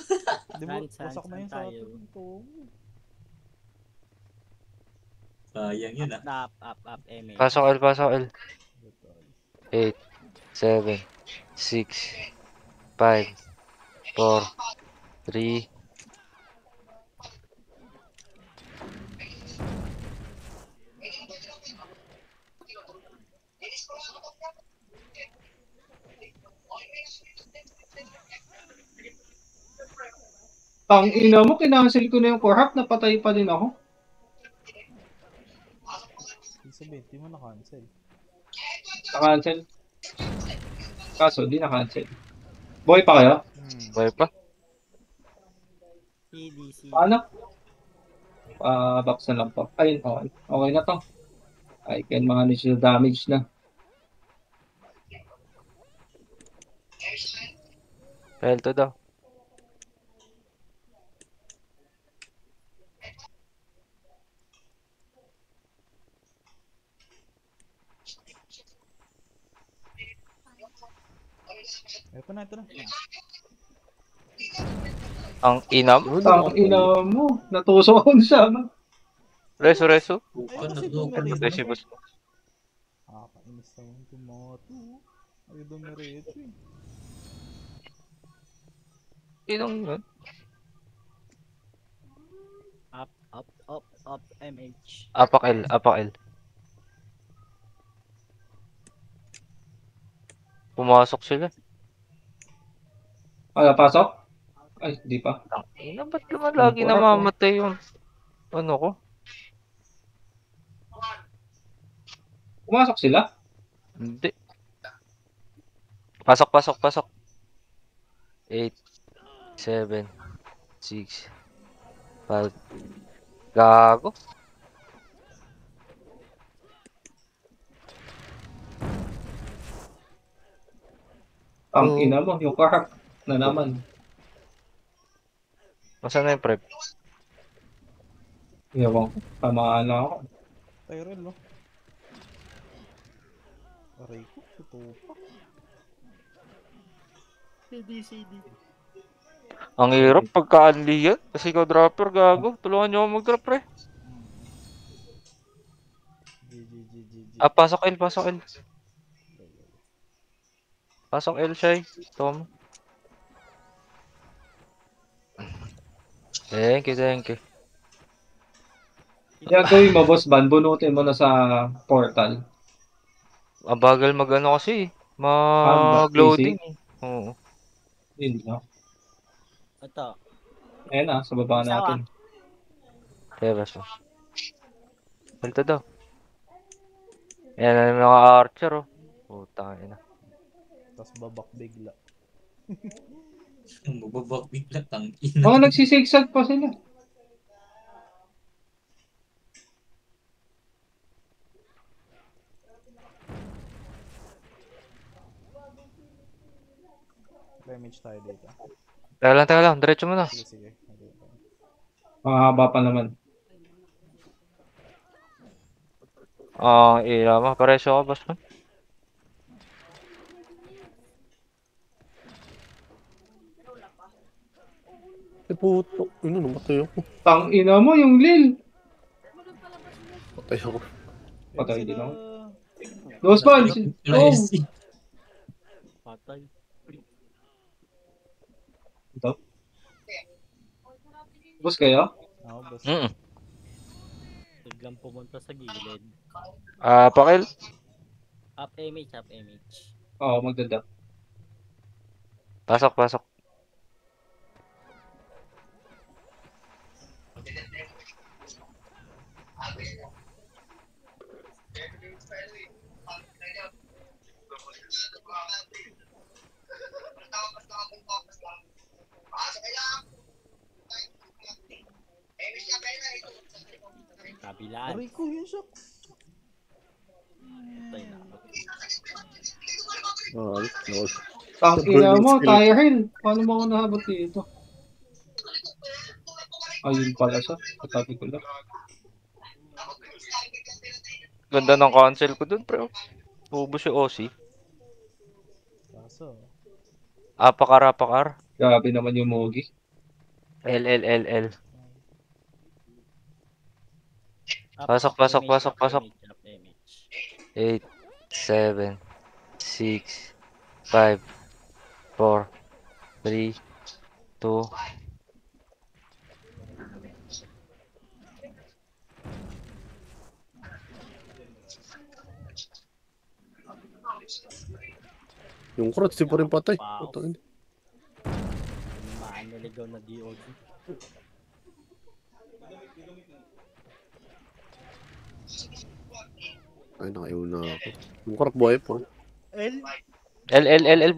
Speaker 2: Di ba,
Speaker 5: Saan
Speaker 2: wasak na yun sa
Speaker 5: tayo?
Speaker 2: atin. Ito.
Speaker 7: Sayang yun ah.
Speaker 5: Up MH.
Speaker 4: Pasok L, pasok L. 8, 7, 6, 5, 4, 3,
Speaker 3: Ang ina mo, kinancel ko na yung core hack. Napatay pa din ako.
Speaker 2: Ibig sabihin, di mo na-cancel.
Speaker 3: Na-cancel. Kaso, di na-cancel. Boy pa kayo?
Speaker 4: Buhay pa.
Speaker 5: CDC.
Speaker 3: Paano? Box na lang po. Ayun, okay. Okay na to. I can manage the damage na.
Speaker 4: L2 daw.
Speaker 2: Ito na, ito na.
Speaker 4: Ang inam.
Speaker 6: Ano
Speaker 3: Tang ina mo. Natusok ako siya.
Speaker 4: Reso, reso.
Speaker 7: Bukan na
Speaker 2: Kasi
Speaker 7: to.
Speaker 2: dumiretso.
Speaker 4: Reso, boss.
Speaker 2: Nakakainis naman itong mga to. Ay, dumiretso eh.
Speaker 4: Inong yun.
Speaker 5: Up, MH.
Speaker 4: Apak L, apak L. Pumasok sila.
Speaker 3: Pasok? Ay, di pa.
Speaker 4: Ang ina, ba't naman lagi
Speaker 3: Ang kurap,
Speaker 4: namamatay yung ano ko?
Speaker 3: Pumasok sila?
Speaker 4: Hindi. Pasok, pasok, pasok. 8, 7, 6, 5. Gago.
Speaker 3: Tang ina mo. Yung karap na naman.
Speaker 4: Nasaan na yung prep?
Speaker 3: Ewan ko. Tamaan na ako.
Speaker 2: Tyrell, no? Aray ko, tutupak.
Speaker 5: CD.
Speaker 4: Ang hirap pagka-unli yan. Kasi ikaw dropper, gago. Tulungan nyo ako mag-drop, pre.
Speaker 2: GG.
Speaker 4: Ah, pasok L, pasok L. Pasok L, Shy. Tom. Thank you.
Speaker 3: Yan gawin mo, boss Van. Bunutin mo na sa portal.
Speaker 4: Ang bagal mag-ano kasi.
Speaker 3: Mag-loading.
Speaker 4: Mag-loading. Oo.
Speaker 3: Yun na.
Speaker 5: Ito.
Speaker 3: Ayan na, sa baba natin.
Speaker 4: Kaya basta. Salta daw. Ayan na yung mga archer, oh. Putang ina.
Speaker 2: Tapos babak bigla.
Speaker 7: Magbabak bigla. Tangina.
Speaker 3: Mga nagsisigsag pa sila.
Speaker 2: Damage tayo dito.
Speaker 4: Teka lang. Diretso mo na.
Speaker 2: Sige.
Speaker 3: Mahaba pa naman.
Speaker 4: Mo. Pareso ako, boss man.
Speaker 6: Puto. Ano, namatay ako.
Speaker 3: Tang ina mo, yung Lil.
Speaker 6: Patay ako.
Speaker 3: Patay din
Speaker 2: Sila.
Speaker 3: ako. Boss Van,
Speaker 7: Wala
Speaker 3: oh.
Speaker 7: SC.
Speaker 5: Patay.
Speaker 3: Ito. Boss kayo?
Speaker 2: Ako, boss.
Speaker 5: Biglang pumunta sa gilid.
Speaker 4: Pakil.
Speaker 5: Up MH.
Speaker 3: Oo, magdadap.
Speaker 4: Pasok.
Speaker 5: Kabilaan.
Speaker 2: Aray ko, yun shucks.
Speaker 5: Patay na ako.
Speaker 6: No.
Speaker 3: Tang ina mo, Tyrell. Paano mo ako nahabot dito? Ayun pala siya. Katabi ko lang.
Speaker 4: Ganda ng cancel ko dun, pre. Ubus yung OC.
Speaker 2: Kaso.
Speaker 4: Apakar.
Speaker 3: Grabe naman yung Mogi.
Speaker 4: L.
Speaker 5: Up,
Speaker 4: Pasok.
Speaker 5: Up MH.
Speaker 4: 8, 7, 6, 5, 4, 3, 2.
Speaker 6: Yung crotch, di pa rin patay.
Speaker 5: Wow.
Speaker 6: Putang ina.
Speaker 5: Naligaw na DOG.
Speaker 6: Ay, nakaiwan na ako. Yung crotch buhay po.
Speaker 4: L,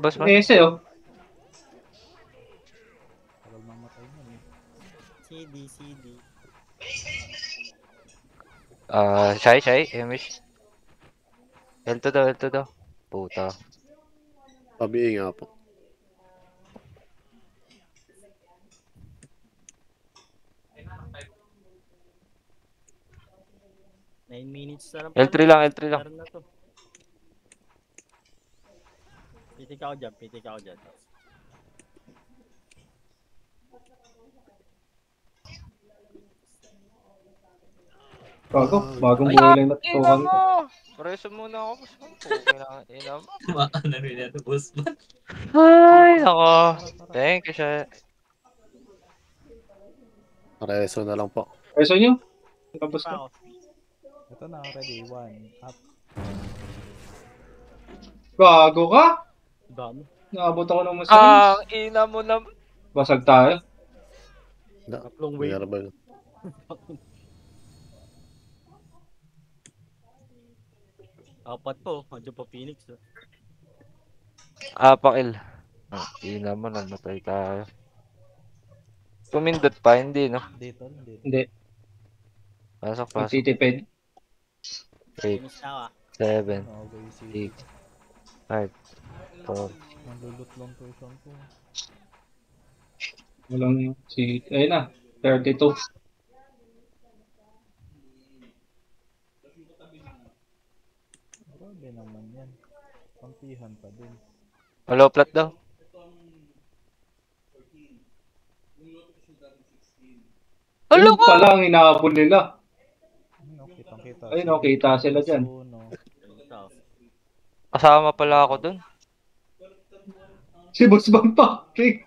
Speaker 4: boss man.
Speaker 3: Ese, oh.
Speaker 2: Tagal mamatay nun eh.
Speaker 5: CD.
Speaker 4: Shy, Emish. L2 daw. Puta.
Speaker 6: Sabi nga po.
Speaker 5: 9 minutes na lang
Speaker 4: L3 lang, L3 lang.
Speaker 5: Meron na to. Pitik ako dyan, pitik ako dyan.
Speaker 3: Gago, bagong
Speaker 7: Ay,
Speaker 3: buhay lang
Speaker 4: Ina
Speaker 3: natutukan ko.
Speaker 4: mo! Preso muna ako, boss man. Ina mo.
Speaker 7: Tumaan na rin yan, boss man.
Speaker 4: Ay, nako. Thank you, siya.
Speaker 6: Pareso na lang po.
Speaker 3: Peso nyo? Tapos
Speaker 5: Pa
Speaker 3: na.
Speaker 5: ako.
Speaker 2: Ito na, ready. 1, up.
Speaker 3: Gago ka?
Speaker 5: Dami.
Speaker 3: Naabot ako ng masayos.
Speaker 4: Ina mo naman.
Speaker 3: Basag tayo.
Speaker 5: Tatlong wave.
Speaker 6: Mineral.
Speaker 5: Apat po. Andiyan pa Phoenix.
Speaker 4: Pakil. Ina mo, namatay tayo. Tumindot pa, hindi, no?
Speaker 2: Dito, dito.
Speaker 3: Hindi.
Speaker 4: Pasok, pasok.
Speaker 3: Nagtitipid.
Speaker 4: 8,
Speaker 5: Phoenix na ako.
Speaker 4: 7,
Speaker 2: Okay, sige.
Speaker 4: 6, 5, 4.
Speaker 2: Mandulot lang to isang ko.
Speaker 3: Walang si... Ayun na. 32.
Speaker 2: Grabe naman yan. Kampihan pa din.
Speaker 4: Hello, plat daw. Hello
Speaker 3: Yun
Speaker 4: ko!
Speaker 3: pala ang inaabol nila.
Speaker 2: Ayun, kitang-kita.
Speaker 3: Ayun, oh, kita sila dyan.
Speaker 5: Ito.
Speaker 4: Kasama pala ako dun.
Speaker 3: Si Boss Bang pa. Okay.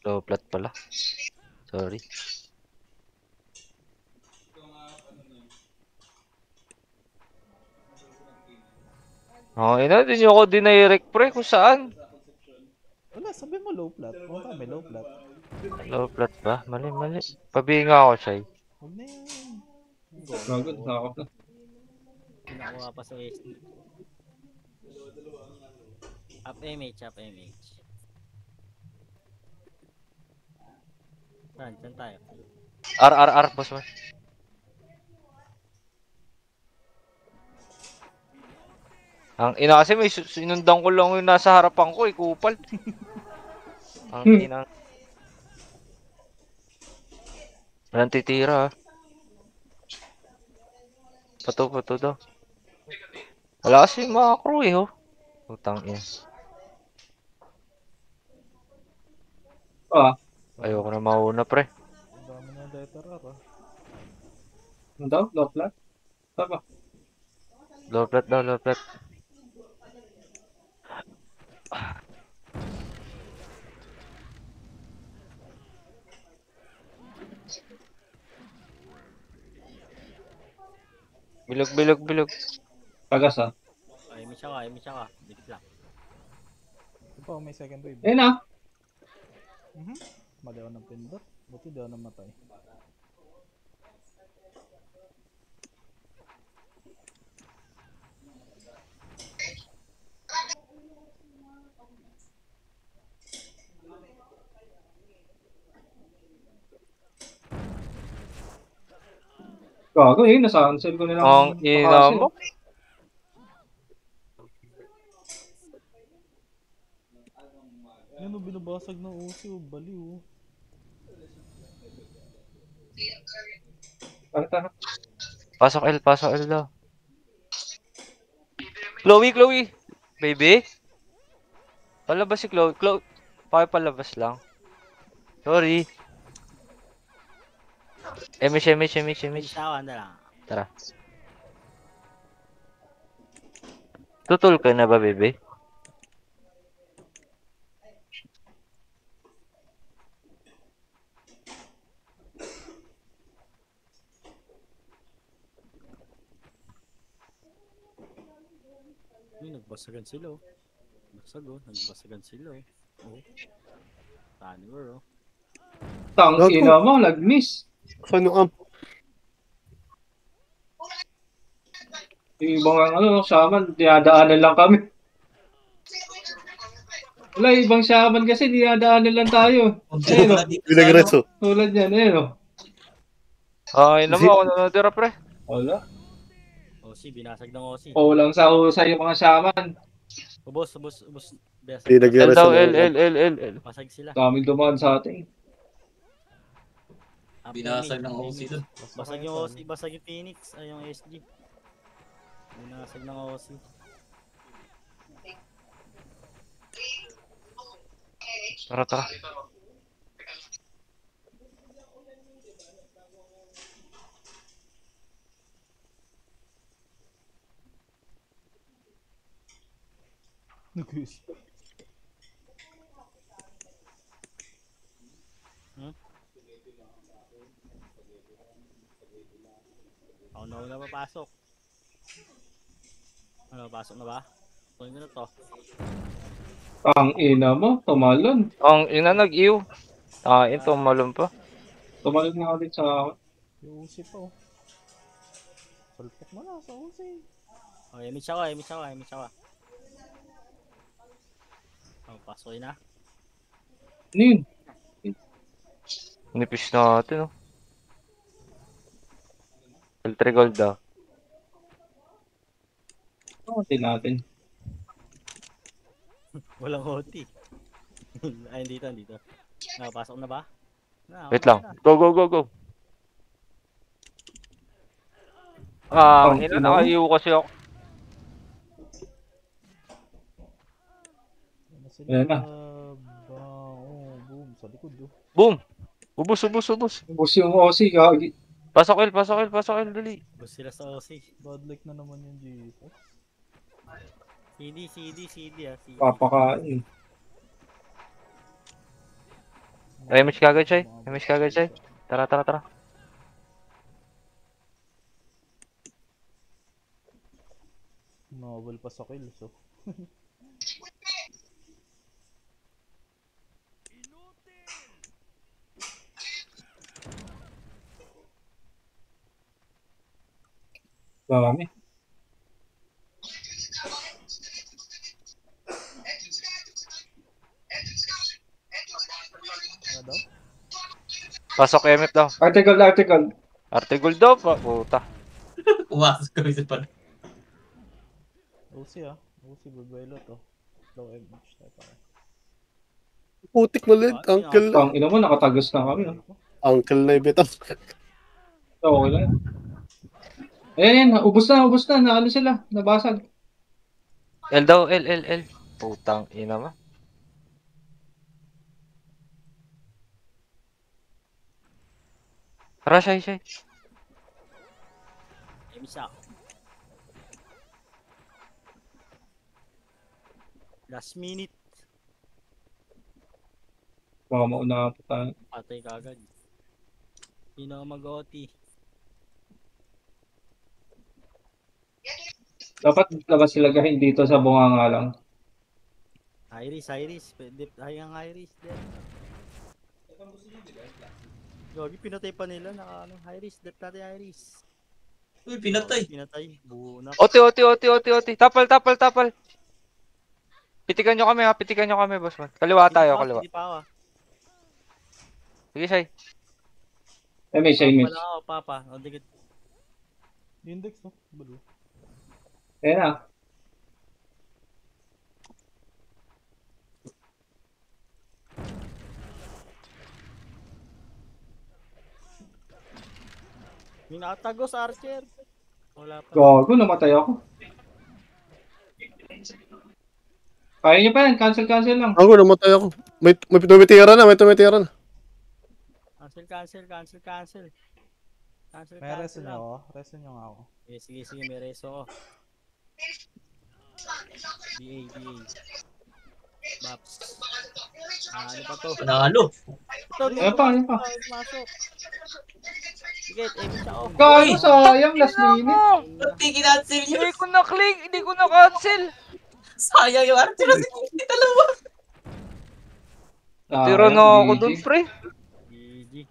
Speaker 4: Low plat pala. Sorry. Ina, din nyo ako dinirect pre kung saan.
Speaker 2: Wala, sabi mo low plat. Kung kami low plat.
Speaker 4: Low plat ba? Mali, mali. Pabinga ako siya.
Speaker 2: Huwag na yan.
Speaker 3: Gago, nakakap na.
Speaker 5: Pinakuha pa sa SD. Up image, up image. Saan tayo?
Speaker 4: R, boss man. Ang ina kasi may sinundan ko lang yung nasa harapan ko, kupal. Ang ina. Walang titira. Pato daw. Wala kasi yung mga crew eh, oh. Utang ina.
Speaker 3: Ah,
Speaker 4: Ayoko na mauna, pre.
Speaker 2: Ang dami na letterer ah.
Speaker 3: ano daw? Low flat? Tama.
Speaker 4: Low plat daw, low plat. Bilog.
Speaker 3: Tagas ah.
Speaker 5: Image ako. Dikit lang.
Speaker 2: Ito pa, may second wave.
Speaker 3: Ayun na.
Speaker 2: Mali ako ng pindot. Buti di ako namatay.
Speaker 3: Gago, eh. Nasa-cancel ko na lang.
Speaker 4: Ang ina mo.
Speaker 2: Yan o, binabasag ng usi o, baliw.
Speaker 3: Tara.
Speaker 4: Pasok L daw. Chloe! Baby? Palabas si Chloe. Pakipalabas lang. Sorry. Image.
Speaker 5: Isa ako, anda lang.
Speaker 4: Tara. Tutul ka na ba, baby?
Speaker 5: Nagbasagan sila oh. Nagbasagan sila oh. Oh. Tanner oh.
Speaker 3: Tang
Speaker 6: Gago.
Speaker 3: ina mo, nag-miss.
Speaker 6: Saan yung amp?
Speaker 3: Yung ibang shaman, dinadaanan lang kami. Wala, ibang shaman kasi dinadaanan lang tayo. Ayun o,
Speaker 6: Pinagretso.
Speaker 3: tulad yan, ayun o.
Speaker 4: Ay, naman ako natira, pre.
Speaker 3: Wala.
Speaker 5: Osi, binasag ng Osi.
Speaker 3: O lang sa husay yung mga shaman.
Speaker 5: Ubos. Besa.
Speaker 6: Hindi
Speaker 4: L
Speaker 6: nag-rest
Speaker 4: daw,
Speaker 6: na
Speaker 4: L.
Speaker 5: Basag sila.
Speaker 3: Daming dumaan sa atin.
Speaker 7: Binasag ng OC doon.
Speaker 5: Basag yung OC, basag yung Phoenix, ay yung SG. Binasag ng OC.
Speaker 4: Tara.
Speaker 2: Nag-wish.
Speaker 5: Ako na papasok. Ano, pasok na ba? Kunin ko na to.
Speaker 3: Ang ina mo, tumalon.
Speaker 4: Ang ina nag-iw. Ito, malum pa.
Speaker 3: Tumalon nga ulit sa akin.
Speaker 2: Yung usi pa oh. Salpak mo na sa usi.
Speaker 5: Oh, image ako. Oh, pasoy na.
Speaker 3: Ano yun?
Speaker 4: Nipis natin, oh. L3 gold daw.
Speaker 3: Natin natin.
Speaker 5: Walang OT. Ay, dito. Nakapasok na ba?
Speaker 4: Wait lang. Go. Ina, nakaiw kasi ako.
Speaker 2: Yan na sila.
Speaker 3: Ayan na.
Speaker 2: Oh, boom. Sa likod oh.
Speaker 4: Boom! Ubus.
Speaker 3: Ubus yung OC, gagi.
Speaker 4: Pasok L, dali.
Speaker 5: Gusto sila sa OC.
Speaker 2: Bad luck na naman yung Jesus.
Speaker 5: CD CD.
Speaker 3: Papakain.
Speaker 4: Image kagad, Chay. Tara.
Speaker 2: Novel pa sa kills oh.
Speaker 3: Dami.
Speaker 2: Ano daw?
Speaker 4: Pasok MF daw.
Speaker 3: Article.
Speaker 4: Artigol daw pa. Puta.
Speaker 7: Umasok kami sa pan.
Speaker 2: Usi ah. Usi babailo to. Low image tayo para.
Speaker 6: Putik na ulit. Uncle.
Speaker 3: Ang ina mo, nakatagos na kami. Oh.
Speaker 6: Uncle na ibitaw.
Speaker 3: Okay lang. Ayan, ubus na. Naano sila, nabasag.
Speaker 4: L daw, L. Putang ina mo. Tara, Shay.
Speaker 5: Image ako. Last minute.
Speaker 3: Baka mauna pa tayo.
Speaker 5: Patay ka agad. Hindi na ako mag-OT.
Speaker 3: Dapat labas sila gahin dito sa bunganga lang.
Speaker 5: Iris. Pwede ang Iris din. Gagi, pinatay pa nila. Iris. Death natin Iris.
Speaker 7: Uy, pinatay.
Speaker 5: Buo na.
Speaker 4: Oti. Tapal. Pitikan nyo kami, boss man. Kaliwa tayo.
Speaker 5: Hindi pa ako.
Speaker 4: Sige, Shay.
Speaker 3: Image.
Speaker 5: Wala ako, Papa. O, dikit.
Speaker 2: Index oh. Balo.
Speaker 3: Ayan na.
Speaker 5: May nakatagos, Archer. Wala pa.
Speaker 3: Gago, namatay ako. Kaya nyo pa yan, cancel lang.
Speaker 6: Ako, namatay ako. May tumitira na.
Speaker 5: Cancel.
Speaker 2: May reso nyo ako. Reso nyo nga ako.
Speaker 5: Sige, may reso ko. BA. Baps. Ano pa to?
Speaker 7: Panalo.
Speaker 3: Ayan pa.
Speaker 5: Masok. Sige, image ako.
Speaker 3: Gago, sayang, last minute.
Speaker 7: Hindi kinancel yun.
Speaker 4: Hindi ko na-cancel.
Speaker 7: Sayang yung arte na hindi dalawa.
Speaker 4: Tira na ako dun, pre.
Speaker 5: GG.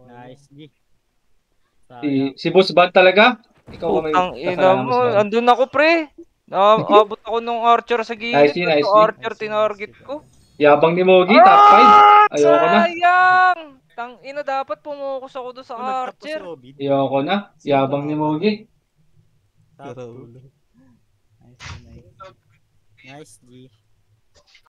Speaker 5: Nice, G.
Speaker 3: Si Boss Bad talaga? Ikaw ba may
Speaker 4: Putang ina
Speaker 3: kasalanan,
Speaker 4: mo.
Speaker 3: Boss Bad?
Speaker 4: Andun ako, pre. Naabot ako nung archer sa gilid.
Speaker 3: Nice.
Speaker 4: Archer tinarget ko.
Speaker 3: Yabang ni Mogi, top 5. Ayoko na.
Speaker 4: Sayang! Tang ina, dapat pumukus ako doon sa
Speaker 5: Nagtapos si
Speaker 4: archer.
Speaker 5: Ovid.
Speaker 3: Ayoko na. Yabang ni Mogi.
Speaker 2: Pero ulo. Nice, nice.
Speaker 5: Nice, G.